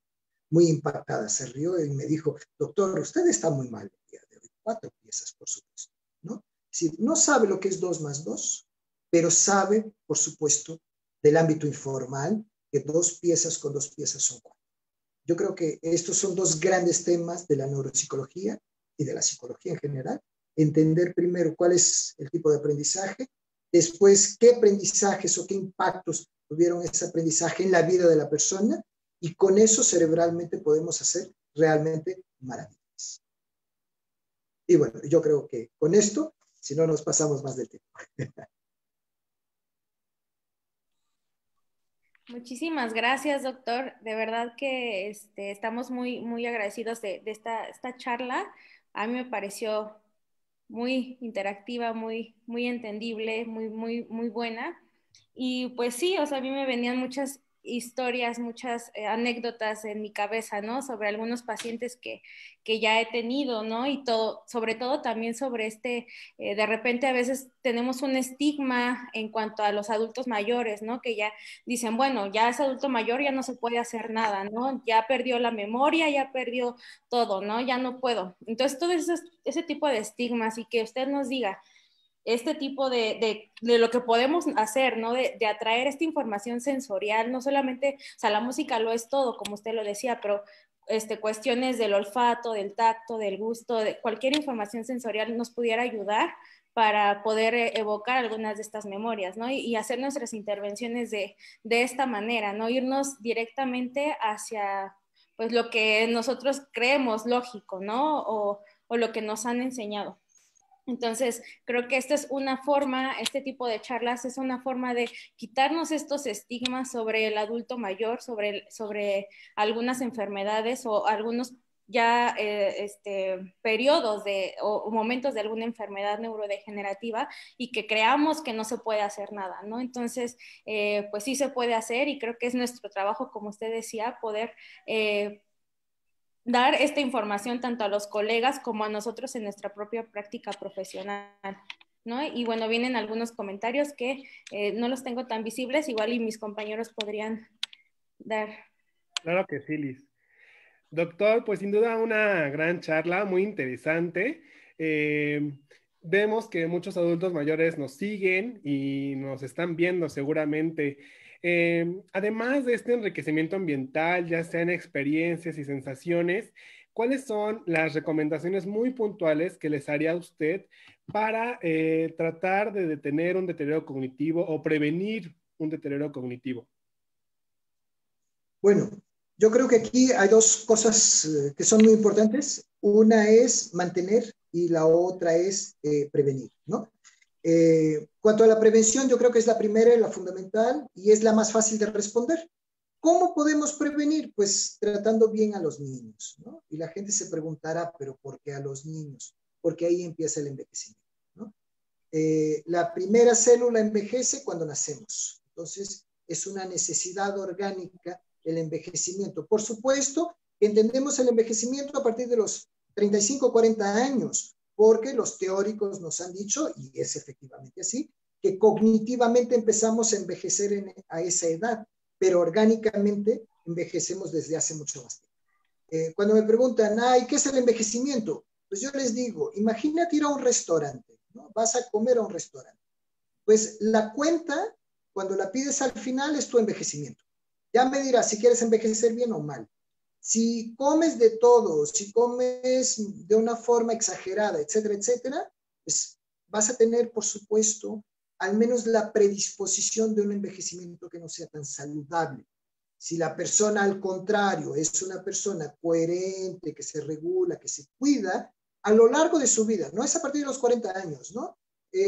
muy impactada, se rió y me dijo, doctor, usted está muy mal el día de hoy, 4 piezas, por supuesto, ¿no? Es decir, no sabe lo que es 2 más 2, pero sabe, por supuesto, del ámbito informal, que 2 piezas con 2 piezas son 4. Yo creo que estos son 2 grandes temas de la neuropsicología y de la psicología en general. Entender primero cuál es el tipo de aprendizaje, después qué aprendizajes o qué impactos tuvieron ese aprendizaje en la vida de la persona, y con eso cerebralmente podemos hacer realmente maravillas. Y bueno, yo creo que con esto, si no nos pasamos más del tiempo. Muchísimas gracias, doctor. De verdad que estamos muy agradecidos de esta charla. A mí me pareció muy interactiva, muy entendible, muy buena. Y pues sí, o sea, a mí me venían muchas historias, muchas anécdotas en mi cabeza, ¿no? Sobre algunos pacientes que ya he tenido, ¿no? Y todo, sobre todo también sobre de repente a veces tenemos un estigma en cuanto a los adultos mayores, ¿no? Que ya dicen, bueno, ya es adulto mayor, ya no se puede hacer nada, ¿no? Ya perdió la memoria, ya perdió todo, ¿no? Ya no puedo. Entonces, todo ese tipo de estigmas y que usted nos diga este tipo de lo que podemos hacer, ¿no? De atraer esta información sensorial, no solamente, o sea, la música lo es todo, como usted lo decía, pero cuestiones del olfato, del tacto, del gusto, de cualquier información sensorial nos pudiera ayudar para poder evocar algunas de estas memorias, ¿no? Y hacer nuestras intervenciones de esta manera, ¿no? Irnos directamente hacia, pues, lo que nosotros creemos lógico, ¿no? O lo que nos han enseñado. Entonces, creo que esta es una forma, este tipo de charlas es una forma de quitarnos estos estigmas sobre el adulto mayor, sobre algunas enfermedades o algunos ya periodos o momentos de alguna enfermedad neurodegenerativa y que creamos que no se puede hacer nada, ¿no? Entonces, pues sí se puede hacer y creo que es nuestro trabajo, como usted decía, poder dar esta información tanto a los colegas como a nosotros en nuestra propia práctica profesional, ¿no? Y bueno, vienen algunos comentarios que no los tengo tan visibles, igual y mis compañeros podrían dar. Claro que sí, Liz. Doctor, pues sin duda una gran charla, muy interesante. Vemos que muchos adultos mayores nos siguen y nos están viendo seguramente. Además de este enriquecimiento ambiental, ya sean experiencias y sensaciones, ¿cuáles son las recomendaciones muy puntuales que les haría a usted para tratar de detener un deterioro cognitivo o prevenir un deterioro cognitivo? Bueno, yo creo que aquí hay dos cosas que son muy importantes. Una es mantener y la otra es prevenir, ¿no? Cuanto a la prevención, yo creo que es la primera y la fundamental y es la más fácil de responder. ¿Cómo podemos prevenir? Pues tratando bien a los niños, ¿no? Y la gente se preguntará, ¿pero por qué a los niños? Porque ahí empieza el envejecimiento, ¿no? La primera célula envejece cuando nacemos. Entonces, es una necesidad orgánica el envejecimiento. Por supuesto, entendemos el envejecimiento a partir de los 35 o 40 años, porque los teóricos nos han dicho, y es efectivamente así, que cognitivamente empezamos a envejecer a esa edad, pero orgánicamente envejecemos desde hace mucho más tiempo. Cuando me preguntan, ay, ¿qué es el envejecimiento? Pues yo les digo, imagínate ir a un restaurante, ¿no? Vas a comer a un restaurante. Pues la cuenta, cuando la pides al final, es tu envejecimiento. Ya me dirás si quieres envejecer bien o mal. Si comes de todo, si comes de una forma exagerada, etcétera, etcétera, pues vas a tener, por supuesto, al menos la predisposición de un envejecimiento que no sea tan saludable. Si la persona, al contrario, es una persona coherente, que se regula, que se cuida, a lo largo de su vida, no es a partir de los 40 años, ¿no?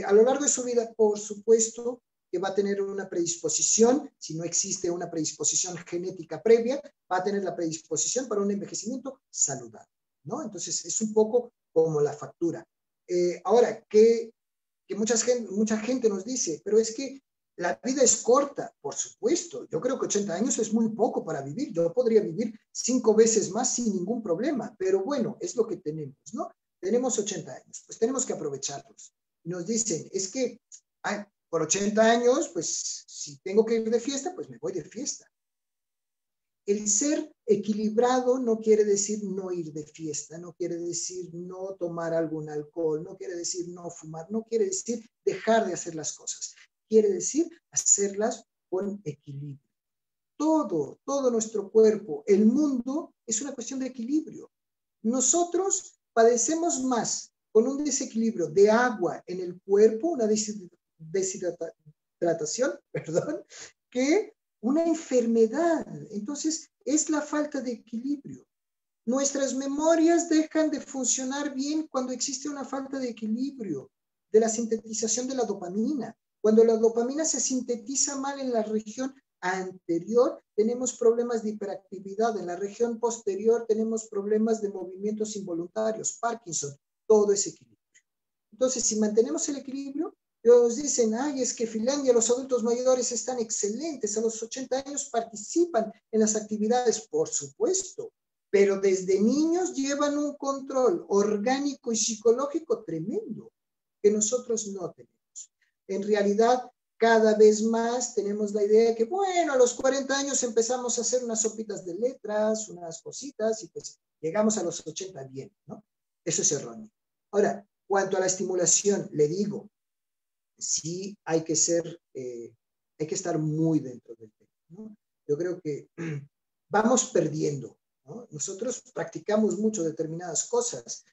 A lo largo de su vida, por supuesto, que va a tener una predisposición, si no existe una predisposición genética previa, va a tener la predisposición para un envejecimiento saludable, ¿no? Entonces, es un poco como la factura. Ahora, que mucha gente nos dice, pero es que la vida es corta, por supuesto. Yo creo que 80 años es muy poco para vivir. Yo podría vivir 5 veces más sin ningún problema, pero bueno, es lo que tenemos, ¿no? Tenemos 80 años, pues tenemos que aprovecharlos. Nos dicen, es que por 80 años, pues si tengo que ir de fiesta, pues me voy de fiesta. El ser equilibrado no quiere decir no ir de fiesta, no quiere decir no tomar algún alcohol, no quiere decir no fumar, no quiere decir dejar de hacer las cosas. Quiere decir hacerlas con equilibrio. Todo nuestro cuerpo, el mundo, es una cuestión de equilibrio. Nosotros padecemos más con un desequilibrio de agua en el cuerpo, una deshidratación, que una enfermedad. Entonces, es la falta de equilibrio. Nuestras memorias dejan de funcionar bien cuando existe una falta de equilibrio de la sintetización de la dopamina. Cuando la dopamina se sintetiza mal en la región anterior, tenemos problemas de hiperactividad. En la región posterior tenemos problemas de movimientos involuntarios, Parkinson. Todo es equilibrio. Entonces, si mantenemos el equilibrio, nos dicen, ay, es que Finlandia, los adultos mayores están excelentes, a los 80 años participan en las actividades, por supuesto, pero desde niños llevan un control orgánico y psicológico tremendo que nosotros no tenemos. En realidad, cada vez más tenemos la idea de que, bueno, a los 40 años empezamos a hacer unas sopitas de letras, unas cositas, y pues llegamos a los 80 bien, ¿no? Eso es erróneo. Ahora, cuanto a la estimulación, le digo, sí hay que estar muy dentro del tema, ¿no? Yo creo que vamos perdiendo, ¿no? Nosotros practicamos mucho determinadas cosas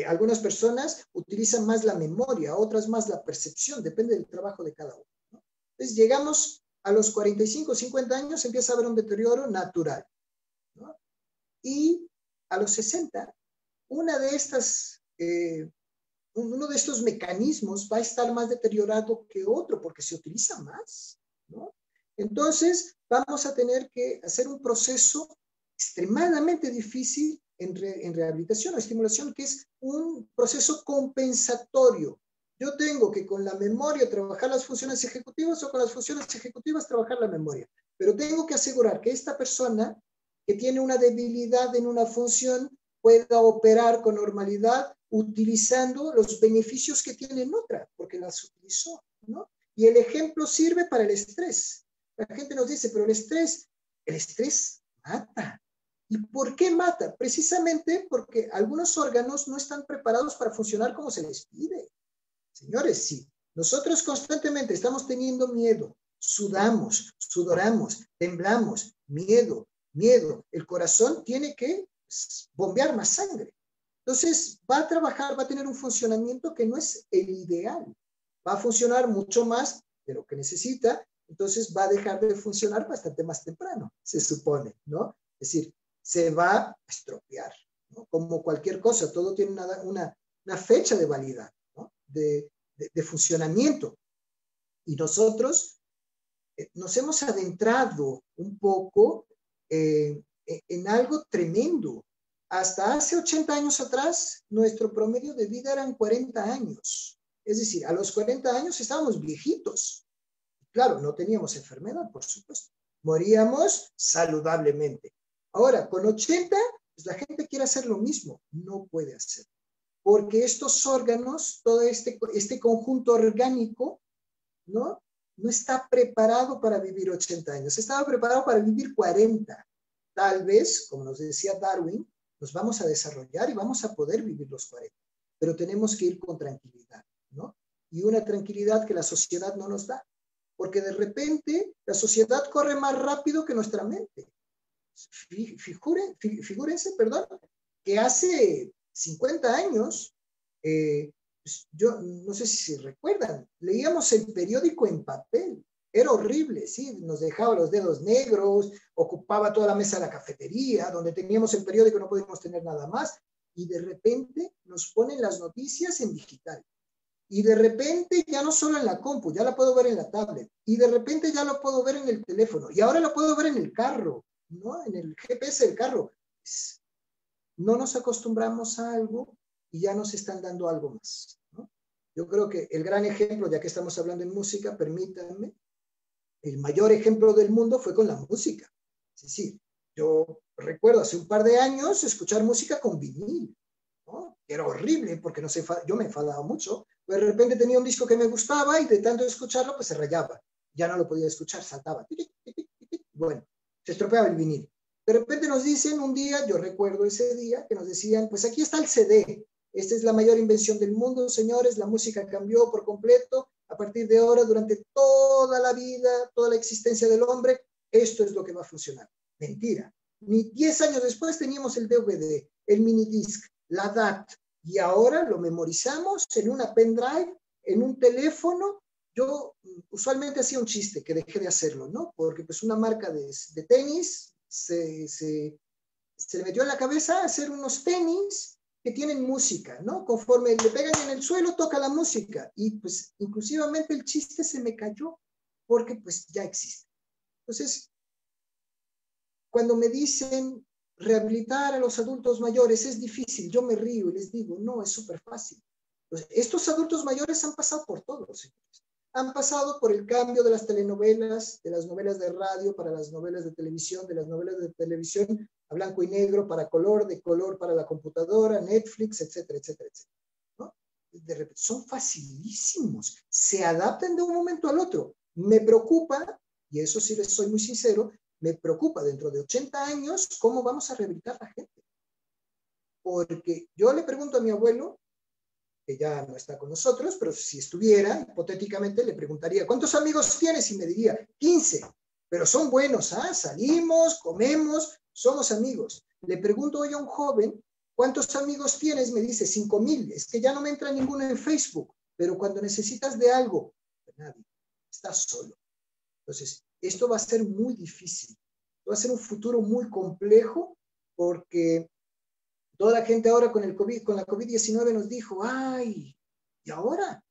Algunas personas utilizan más la memoria, otras más la percepción, depende del trabajo de cada uno, ¿no? Entonces llegamos a los 45, 50 años, empieza a haber un deterioro natural, ¿no? Y a los 60, uno de estos mecanismos va a estar más deteriorado que otro porque se utiliza más, ¿no? Entonces vamos a tener que hacer un proceso extremadamente difícil en rehabilitación o estimulación, que es un proceso compensatorio. Yo tengo que con la memoria trabajar las funciones ejecutivas o con las funciones ejecutivas trabajar la memoria, pero tengo que asegurar que esta persona que tiene una debilidad en una función pueda operar con normalidad utilizando los beneficios que tiene en otra, porque las utilizó, ¿no? Y el ejemplo sirve para el estrés. La gente nos dice, pero el estrés mata. ¿Y por qué mata? Precisamente porque algunos órganos no están preparados para funcionar como se les pide. Señores, sí, nosotros constantemente estamos teniendo miedo, sudamos, sudoramos, temblamos, miedo, el corazón tiene que bombear más sangre. Entonces va a trabajar, va a tener un funcionamiento que no es el ideal, va a funcionar mucho más de lo que necesita, entonces va a dejar de funcionar bastante más temprano, se supone, ¿no? Es decir, se va a estropear, ¿no? Como cualquier cosa, todo tiene una fecha de validad, ¿no? de funcionamiento. Y nosotros nos hemos adentrado un poco en algo tremendo. Hasta hace 80 años atrás, nuestro promedio de vida eran 40 años. Es decir, a los 40 años estábamos viejitos. Claro, no teníamos enfermedad, por supuesto. Moríamos saludablemente. Ahora, con 80, pues la gente quiere hacer lo mismo. No puede hacerlo. Porque estos órganos, todo este conjunto orgánico, ¿no? No está preparado para vivir 80 años. Estaba preparado para vivir 40. Tal vez, como nos decía Darwin, nos vamos a desarrollar y vamos a poder vivir los 40. Pero tenemos que ir con tranquilidad, ¿no? Y una tranquilidad que la sociedad no nos da. Porque de repente la sociedad corre más rápido que nuestra mente. Figúrense, que hace 50 años, pues yo no sé si recuerdan, leíamos el periódico en papel. Era horrible, ¿sí? Nos dejaba los dedos negros, ocupaba toda la mesa de la cafetería, donde teníamos el periódico no podíamos tener nada más, y de repente nos ponen las noticias en digital. Y de repente ya no solo en la compu, ya la puedo ver en la tablet, y de repente ya lo puedo ver en el teléfono, y ahora lo puedo ver en el carro, ¿no? En el GPS del carro. No nos acostumbramos a algo y ya nos están dando algo más, ¿no? Yo creo que el gran ejemplo, ya que estamos hablando en música, permítanme, el mayor ejemplo del mundo fue con la música. Es decir, yo recuerdo hace un par de años escuchar música con vinil, ¿no? Era horrible porque yo me enfadaba mucho. De repente tenía un disco que me gustaba y de tanto escucharlo, pues se rayaba. Ya no lo podía escuchar, saltaba. Bueno, se estropeaba el vinil. De repente nos dicen un día, yo recuerdo ese día, que nos decían, pues aquí está el CD. Esta es la mayor invención del mundo, señores. La música cambió por completo. A partir de ahora, durante toda la vida, toda la existencia del hombre, esto es lo que va a funcionar. Mentira. Ni 10 años después teníamos el DVD, el minidisc, la DAT, y ahora lo memorizamos en una pendrive, en un teléfono. Yo usualmente hacía un chiste, que dejé de hacerlo, ¿no? Porque pues una marca de tenis se le metió en la cabeza hacer unos tenis que tienen música, ¿no? Conforme le pegan en el suelo, toca la música. Y pues inclusivamente el chiste se me cayó, porque pues ya existe. Entonces, cuando me dicen rehabilitar a los adultos mayores es difícil, yo me río y les digo, no, es súper fácil. Pues estos adultos mayores han pasado por todo, señores. Han pasado por el cambio de las telenovelas, de las novelas de radio para las novelas de televisión, de las novelas de televisión a blanco y negro para color, de color para la computadora, Netflix, etcétera, etcétera, etcétera, ¿no? De repente, son facilísimos, se adaptan de un momento al otro. Me preocupa, y eso sí les soy muy sincero, me preocupa dentro de 80 años cómo vamos a rehabilitar a la gente. Porque yo le pregunto a mi abuelo, que ya no está con nosotros, pero si estuviera, hipotéticamente le preguntaría, ¿cuántos amigos tienes? Y me diría, 15, pero son buenos, ¿ah? Salimos, comemos, somos amigos. Le pregunto hoy a un joven, ¿Cuántos amigos tienes? Me dice 5,000. Es que ya no me entra ninguno en Facebook, pero cuando necesitas de algo, nadie, estás solo. Entonces, esto va a ser muy difícil. Va a ser un futuro muy complejo porque toda la gente ahora con la COVID-19 nos dijo, ay, ¿y ahora?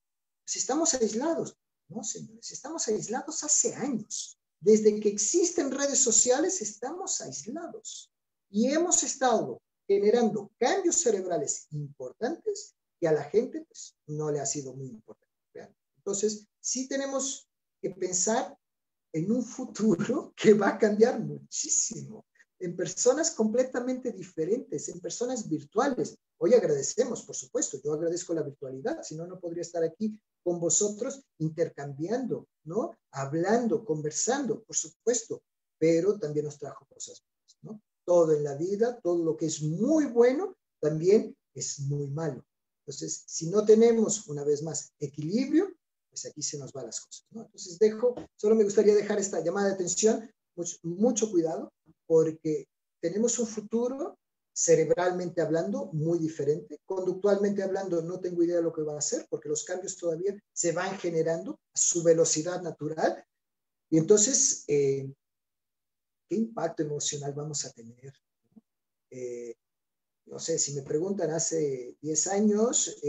Pues estamos aislados. No, señores, estamos aislados hace años. Desde que existen redes sociales, estamos aislados. Y hemos estado generando cambios cerebrales importantes que a la gente pues, no le ha sido muy importante. Entonces, sí tenemos que pensar en un futuro que va a cambiar muchísimo, en personas completamente diferentes, en personas virtuales. Hoy agradecemos, por supuesto, yo agradezco la virtualidad, si no, no podría estar aquí con vosotros intercambiando, ¿no? Hablando, conversando, por supuesto, pero también nos trajo cosas buenas, ¿no? Todo en la vida, todo lo que es muy bueno, también es muy malo. Entonces, si no tenemos, una vez más, equilibrio, pues aquí se nos van las cosas, ¿no? Entonces solo me gustaría dejar esta llamada de atención, mucho cuidado, porque tenemos un futuro cerebralmente hablando muy diferente, conductualmente hablando no tengo idea de lo que va a hacer, porque los cambios todavía se van generando a su velocidad natural, y entonces, ¿qué impacto emocional vamos a tener? No sé, si me preguntan hace 10 años,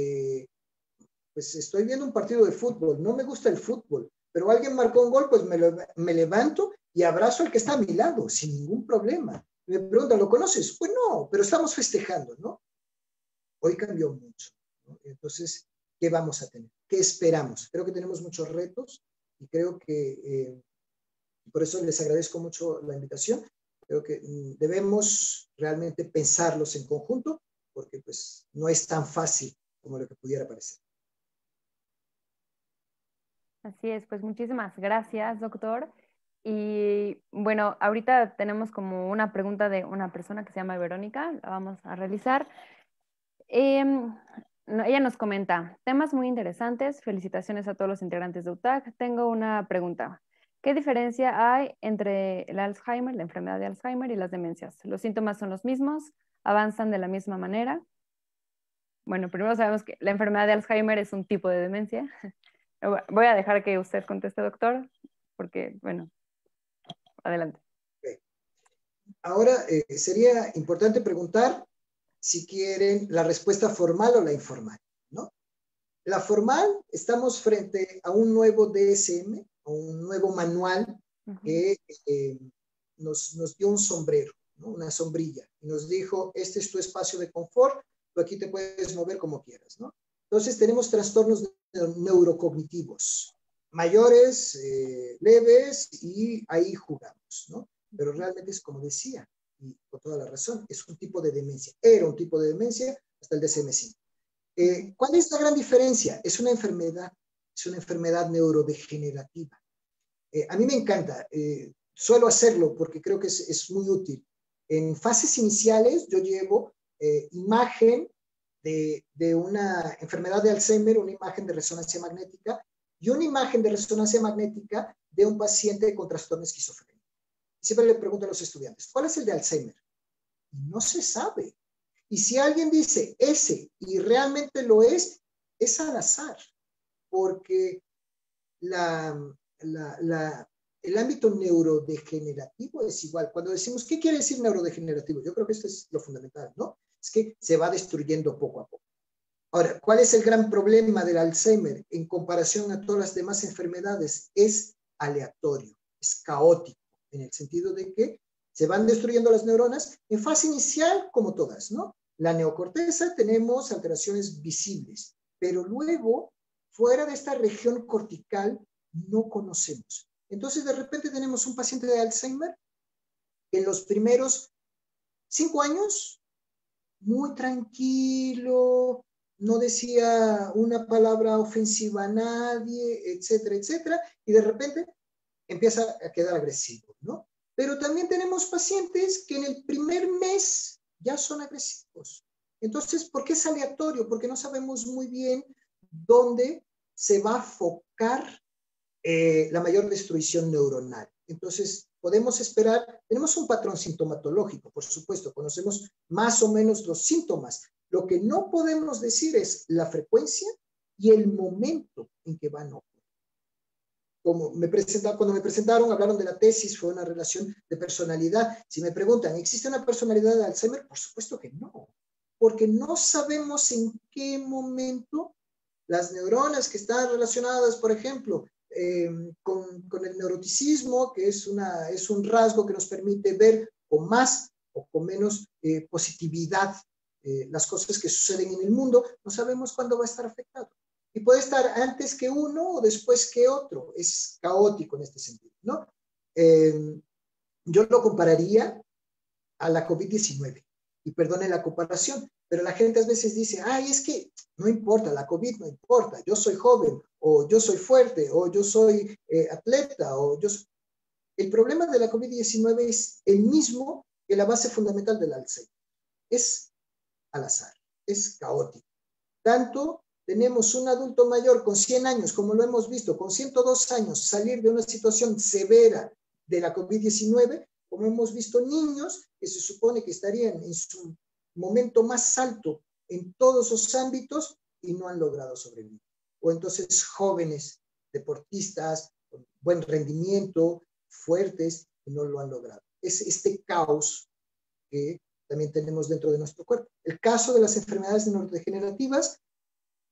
pues estoy viendo un partido de fútbol, no me gusta el fútbol, pero alguien marcó un gol, pues me levanto y abrazo al que está a mi lado, sin ningún problema. Me preguntan, ¿lo conoces? Pues no, pero estamos festejando, ¿no? Hoy cambió mucho, ¿no? Entonces, ¿qué vamos a tener? ¿Qué esperamos? Creo que tenemos muchos retos y creo que por eso les agradezco mucho la invitación. Creo que debemos realmente pensarlos en conjunto porque pues no es tan fácil como lo que pudiera parecer. Así es, pues muchísimas gracias, doctor. Y bueno, ahorita tenemos como una pregunta de una persona que se llama Verónica, la vamos a realizar. Ella nos comenta, temas muy interesantes, felicitaciones a todos los integrantes de UTAC. Tengo una pregunta. ¿Qué diferencia hay entre el Alzheimer, la enfermedad de Alzheimer y las demencias? ¿Los síntomas son los mismos? ¿Avanzan de la misma manera? Bueno, primero sabemos que la enfermedad de Alzheimer es un tipo de demencia. Voy a dejar que usted conteste, doctor, porque, bueno, adelante. Okay. Ahora, sería importante preguntar si quieren la respuesta formal o la informal, ¿no? La formal, estamos frente a un nuevo DSM, a un nuevo manual que nos dio un sombrero, ¿no? Una sombrilla, y nos dijo, este es tu espacio de confort, tú aquí te puedes mover como quieras, ¿no? Entonces tenemos trastornos neurocognitivos, mayores, leves, y ahí jugamos, ¿no? Pero realmente es como decía, y con toda la razón, es un tipo de demencia, era un tipo de demencia hasta el DSM-5. ¿Cuál es la gran diferencia? Es una enfermedad neurodegenerativa. A mí me encanta, suelo hacerlo porque creo que es muy útil. En fases iniciales yo llevo imagen de una enfermedad de Alzheimer, una imagen de resonancia magnética y una imagen de resonancia magnética de un paciente con trastorno esquizofrénico. Siempre le pregunto a los estudiantes, ¿cuál es el de Alzheimer? No se sabe. Y si alguien dice ese y realmente lo es al azar, porque el ámbito neurodegenerativo es igual. Cuando decimos, ¿qué quiere decir neurodegenerativo? Yo creo que esto es lo fundamental, ¿no? Es que se va destruyendo poco a poco. Ahora, ¿cuál es el gran problema del Alzheimer en comparación a todas las demás enfermedades? Es aleatorio, es caótico, en el sentido de que se van destruyendo las neuronas en fase inicial, como todas, ¿no? La neocorteza tenemos alteraciones visibles, pero luego, fuera de esta región cortical, no conocemos. Entonces, de repente tenemos un paciente de Alzheimer que en los primeros 5 años, muy tranquilo, no decía una palabra ofensiva a nadie, etcétera, etcétera, y de repente empieza a quedar agresivo, ¿no? Pero también tenemos pacientes que en el primer mes ya son agresivos. Entonces, ¿por qué es aleatorio? Porque no sabemos muy bien dónde se va a focar la mayor destrucción neuronal. Entonces, podemos esperar, tenemos un patrón sintomatológico, por supuesto, conocemos más o menos los síntomas. Lo que no podemos decir es la frecuencia y el momento en que van a ocurrir. Cuando me presentaron, hablaron de la tesis, fue una relación de personalidad. Si me preguntan, ¿existe una personalidad de Alzheimer? Por supuesto que no, porque no sabemos en qué momento las neuronas que están relacionadas, por ejemplo, con el neuroticismo, que es un rasgo que nos permite ver con más o con menos positividad las cosas que suceden en el mundo, no sabemos cuándo va a estar afectado. Y puede estar antes que uno o después que otro. Es caótico en este sentido, ¿no? Yo lo compararía a la COVID-19. Y perdonen la comparación, pero la gente a veces dice, ay, es que no importa, la COVID no importa, yo soy joven, o yo soy fuerte, o yo soy atleta, o yo soy... El problema de la COVID-19 es el mismo que la base fundamental del Alzheimer. Es al azar, es caótico. Tanto tenemos un adulto mayor con 100 años, como lo hemos visto, con 102 años, salir de una situación severa de la COVID-19, como hemos visto niños que se supone que estarían en su momento más alto en todos los ámbitos y no han logrado sobrevivir. O entonces jóvenes, deportistas, con buen rendimiento, fuertes, y no lo han logrado. Es este caos que también tenemos dentro de nuestro cuerpo. El caso de las enfermedades neurodegenerativas,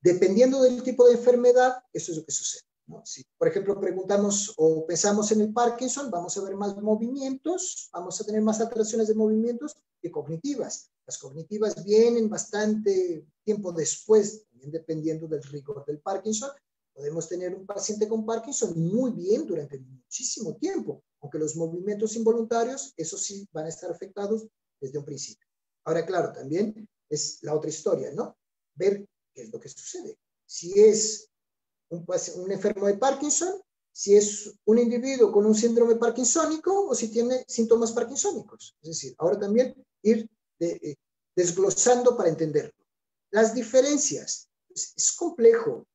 dependiendo del tipo de enfermedad, eso es lo que sucede, ¿no? Si, por ejemplo, preguntamos o pensamos en el Parkinson, vamos a ver más movimientos, vamos a tener más alteraciones de movimientos que cognitivas. Las cognitivas vienen bastante tiempo después, también dependiendo del rigor del Parkinson. Podemos tener un paciente con Parkinson muy bien durante muchísimo tiempo, aunque los movimientos involuntarios, eso sí, van a estar afectados desde un principio. Ahora, claro, también es la otra historia, ¿no? Ver qué es lo que sucede. Si es un enfermo de Parkinson, si es un individuo con un síndrome parkinsónico o si tiene síntomas parkinsónicos. Es decir, ahora también ir desglosando para entenderlo. Las diferencias, es complejo.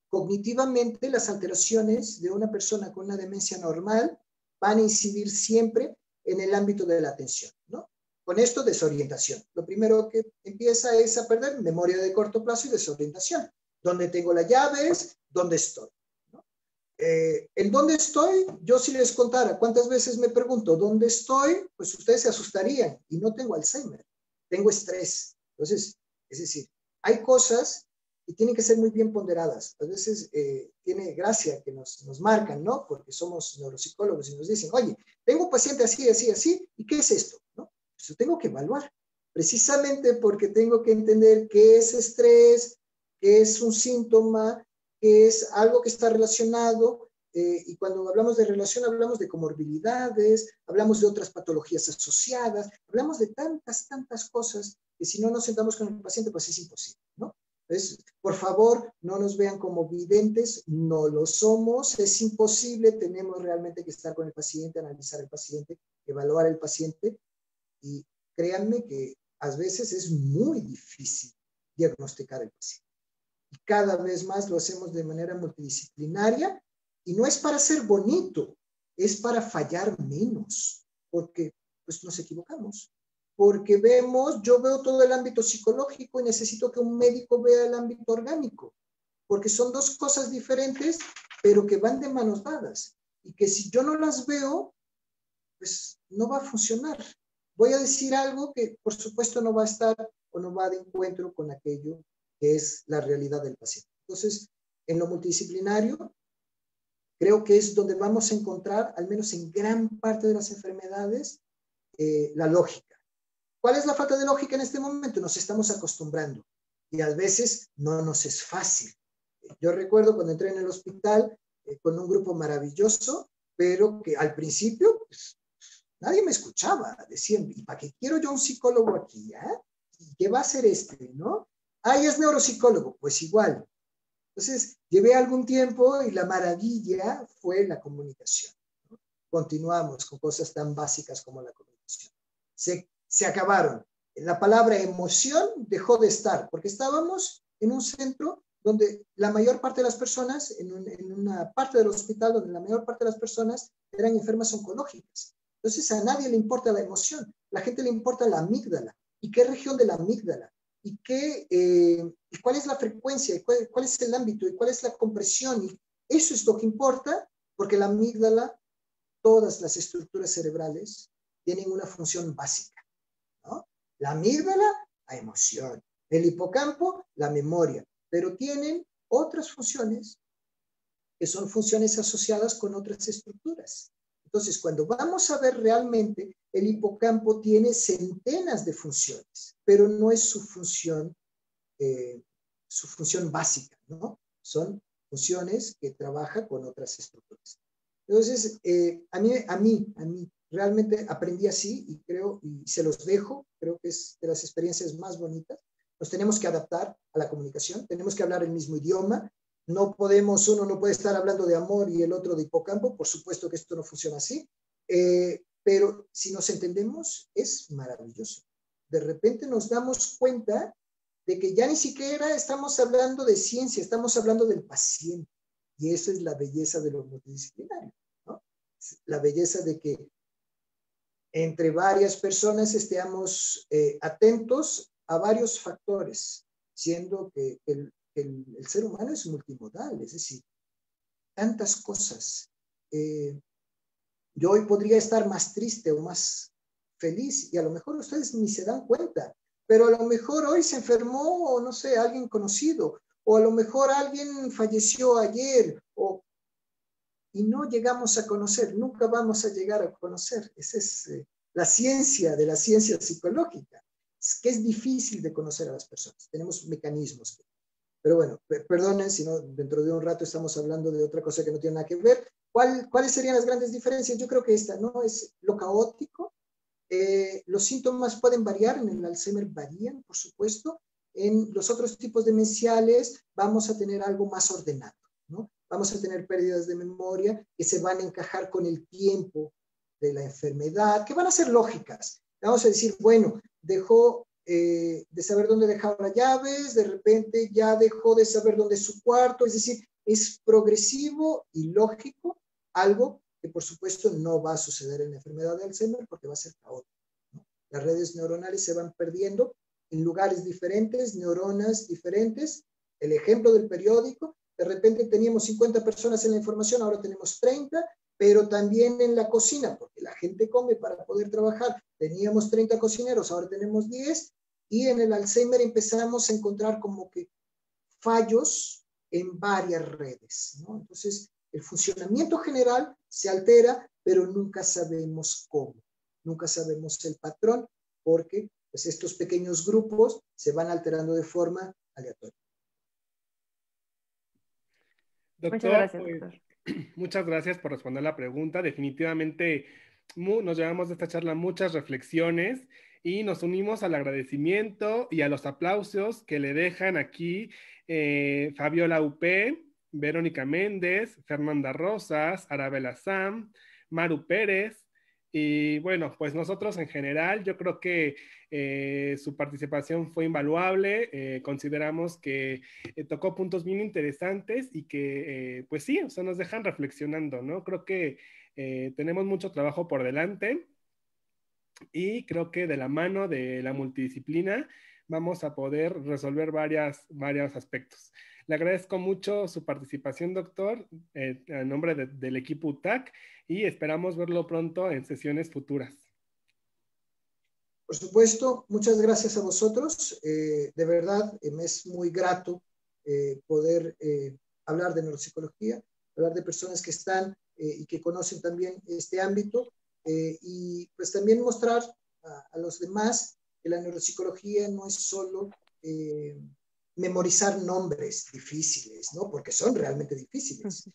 Cognitivamente, las alteraciones de una persona con una demencia normal van a incidir siempre en el ámbito de la atención, ¿no? Con esto, desorientación. Lo primero que empieza es a perder memoria de corto plazo y desorientación. ¿Dónde tengo las llaves? ¿Dónde estoy? ¿No? ¿En dónde estoy? Yo si les contara cuántas veces me pregunto ¿dónde estoy? Pues ustedes se asustarían. Y no tengo Alzheimer, tengo estrés. Entonces, es decir, hay cosas que tienen que ser muy bien ponderadas. A veces tiene gracia que nos marcan, ¿no? Porque somos neuropsicólogos y nos dicen, oye, tengo un paciente así, así, así, ¿y qué es esto? ¿No? Yo tengo que evaluar, precisamente porque tengo que entender qué es estrés, qué es un síntoma, qué es algo que está relacionado, y cuando hablamos de relación hablamos de comorbilidades, hablamos de otras patologías asociadas, hablamos de tantas cosas que si no nos sentamos con el paciente, pues es imposible, ¿no? Entonces, por favor, no nos vean como videntes, no lo somos, es imposible, tenemos realmente que estar con el paciente, analizar el paciente, evaluar el paciente. Y créanme que a veces es muy difícil diagnosticar el paciente. Y cada vez más lo hacemos de manera multidisciplinaria y no es para ser bonito, es para fallar menos, porque pues nos equivocamos. Porque yo veo todo el ámbito psicológico y necesito que un médico vea el ámbito orgánico, porque son dos cosas diferentes, pero que van de manos dadas. Y que si yo no las veo, pues no va a funcionar. Voy a decir algo que por supuesto no va a estar o no va de encuentro con aquello que es la realidad del paciente. Entonces, en lo multidisciplinario, creo que es donde vamos a encontrar, al menos en gran parte de las enfermedades, la lógica. ¿Cuál es la falta de lógica en este momento? Nos estamos acostumbrando y a veces no nos es fácil. Yo recuerdo cuando entré en el hospital con un grupo maravilloso, pero que al principio pues, nadie me escuchaba. Decían, ¿y para qué quiero yo un psicólogo aquí? ¿Y qué va a hacer este? ¿No? Es neuropsicólogo. Pues igual. Entonces, llevé algún tiempo y la maravilla fue la comunicación, ¿no? Continuamos con cosas tan básicas como la comunicación. Se acabaron. La palabra emoción dejó de estar porque estábamos en un centro donde la mayor parte de las personas, en una parte del hospital donde la mayor parte de las personas eran enfermas oncológicas. Entonces a nadie le importa la emoción, a la gente le importa la amígdala. ¿Y qué región de la amígdala? ¿Y cuál es la frecuencia? ¿Y cuál es el ámbito? ¿Y cuál es la compresión? Y eso es lo que importa, porque la amígdala, todas las estructuras cerebrales tienen una función básica, ¿no? La amígdala, la emoción. El hipocampo, la memoria. Pero tienen otras funciones que son funciones asociadas con otras estructuras. Entonces, cuando vamos a ver realmente, el hipocampo tiene centenas de funciones, pero no es su función básica, ¿no? Son funciones que trabaja con otras estructuras. Entonces, a mí, realmente aprendí así y creo, y se los dejo, creo que es de las experiencias más bonitas. Nos tenemos que adaptar a la comunicación, tenemos que hablar el mismo idioma, uno no puede estar hablando de amor y el otro de hipocampo, por supuesto que esto no funciona así, pero si nos entendemos es maravilloso. De repente nos damos cuenta de que ya ni siquiera estamos hablando de ciencia, estamos hablando del paciente, y esa es la belleza de lo multidisciplinario, ¿no? La belleza de que entre varias personas estemos atentos a varios factores, siendo que el ser humano es multimodal, es decir, tantas cosas. Yo hoy podría estar más triste o más feliz y a lo mejor ustedes ni se dan cuenta, pero a lo mejor hoy se enfermó, o no sé, alguien conocido, o a lo mejor alguien falleció ayer, y no llegamos a conocer, nunca vamos a llegar a conocer. Esa es la ciencia de la ciencia psicológica, es que es difícil de conocer a las personas, tenemos mecanismos. Pero bueno, perdonen si no, dentro de un rato estamos hablando de otra cosa que no tiene nada que ver. ¿Cuáles serían las grandes diferencias? Yo creo que esta, ¿no? Es lo caótico. Los síntomas pueden variar, en el Alzheimer varían, por supuesto. En los otros tipos demenciales vamos a tener algo más ordenado, ¿no? Vamos a tener pérdidas de memoria que se van a encajar con el tiempo de la enfermedad, que van a ser lógicas. Vamos a decir, bueno, dejó de saber dónde dejaba las llaves, de repente ya dejó de saber dónde es su cuarto, es decir, es progresivo y lógico, algo que por supuesto no va a suceder en la enfermedad de Alzheimer porque va a ser caótico, ¿no? Las redes neuronales se van perdiendo en lugares diferentes, neuronas diferentes. El ejemplo del periódico, de repente teníamos 50 personas en la información, ahora tenemos 30, pero también en la cocina, porque la gente come para poder trabajar. Teníamos 30 cocineros, ahora tenemos 10, y en el Alzheimer empezamos a encontrar como que fallos en varias redes, ¿no? Entonces, el funcionamiento general se altera, pero nunca sabemos cómo, nunca sabemos el patrón, porque pues, estos pequeños grupos se van alterando de forma aleatoria. Doctor, muchas gracias, doctor. Muchas gracias por responder la pregunta. Definitivamente nos llevamos de esta charla muchas reflexiones y nos unimos al agradecimiento y a los aplausos que le dejan aquí Fabiola Upé, Verónica Méndez, Fernanda Rosas, Arabella Sam, Maru Pérez. Y bueno, pues nosotros en general, yo creo que su participación fue invaluable. Consideramos que tocó puntos bien interesantes y que, pues sí, o sea, nos dejan reflexionando, ¿no? Creo que tenemos mucho trabajo por delante y creo que de la mano de la multidisciplina vamos a poder resolver varios aspectos. Le agradezco mucho su participación, doctor, en nombre del equipo UTAC y esperamos verlo pronto en sesiones futuras. Por supuesto, muchas gracias a vosotros. De verdad, me es muy grato poder hablar de neuropsicología, hablar de personas que están y que conocen también este ámbito y pues también mostrar a los demás que la neuropsicología no es solo memorizar nombres difíciles, ¿no? Porque son realmente difíciles.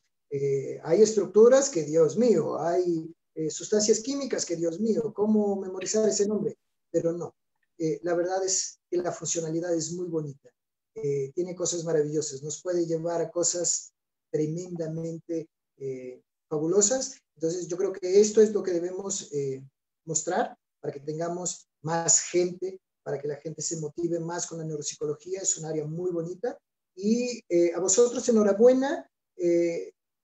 Hay estructuras que, Dios mío, hay sustancias químicas que, Dios mío, ¿cómo memorizar ese nombre? Pero no. La verdad es que la funcionalidad es muy bonita. Tiene cosas maravillosas. Nos puede llevar a cosas tremendamente fabulosas. Entonces, yo creo que esto es lo que debemos mostrar para que tengamos más gente, para que la gente se motive más con la neuropsicología. Es un área muy bonita Y a vosotros, enhorabuena.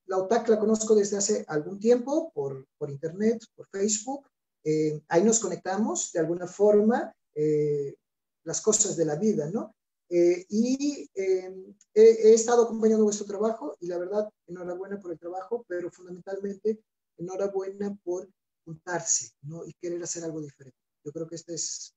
La UTAC la conozco desde hace algún tiempo por internet, por Facebook. Ahí nos conectamos de alguna forma, las cosas de la vida, ¿no? He estado acompañando vuestro trabajo y la verdad, enhorabuena por el trabajo, pero fundamentalmente, enhorabuena por juntarse, ¿no? Y querer hacer algo diferente. Yo creo que este es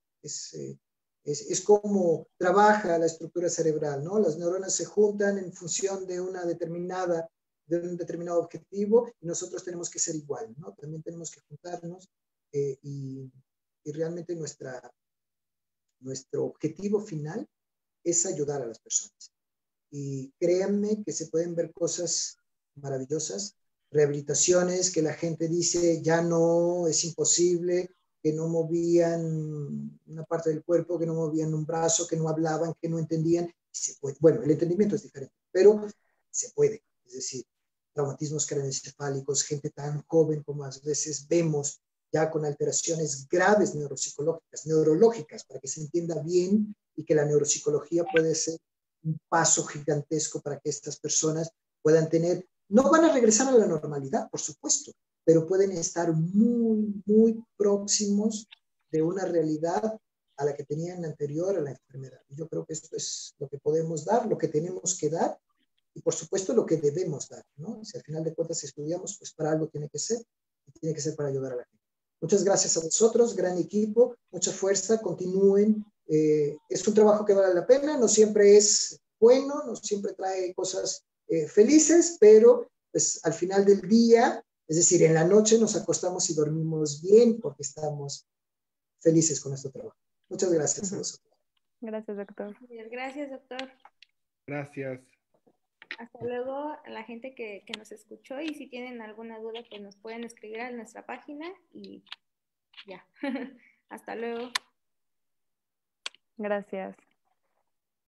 como trabaja la estructura cerebral, ¿no? Las neuronas se juntan en función de un determinado objetivo y nosotros tenemos que ser igual, ¿no? También tenemos que juntarnos y realmente nuestro objetivo final es ayudar a las personas. Y créanme que se pueden ver cosas maravillosas, rehabilitaciones que la gente dice ya no, es imposible, que no movían una parte del cuerpo, que no movían un brazo, que no hablaban, que no entendían. Se puede. Bueno, el entendimiento es diferente, pero se puede. Es decir, traumatismos craneoencefálicos, gente tan joven como a veces vemos ya con alteraciones graves neuropsicológicas, neurológicas, para que se entienda bien y que la neuropsicología puede ser un paso gigantesco para que estas personas puedan tener, no van a regresar a la normalidad, por supuesto, pero pueden estar muy, muy próximos de una realidad a la que tenían anterior a la enfermedad. Y yo creo que esto es lo que podemos dar, lo que tenemos que dar y por supuesto lo que debemos dar, ¿no? Si al final de cuentas estudiamos, pues para algo tiene que ser y tiene que ser para ayudar a la gente. Muchas gracias a vosotros, gran equipo, mucha fuerza, continúen. Es un trabajo que vale la pena, no siempre es bueno, no siempre trae cosas felices, pero pues al final del día, es decir, en la noche nos acostamos y dormimos bien porque estamos felices con nuestro trabajo. Muchas gracias a vosotros. Gracias, doctor. Gracias, doctor. Gracias. Hasta luego a la gente que nos escuchó y si tienen alguna duda pues nos pueden escribir a nuestra página y ya. Hasta luego. Gracias.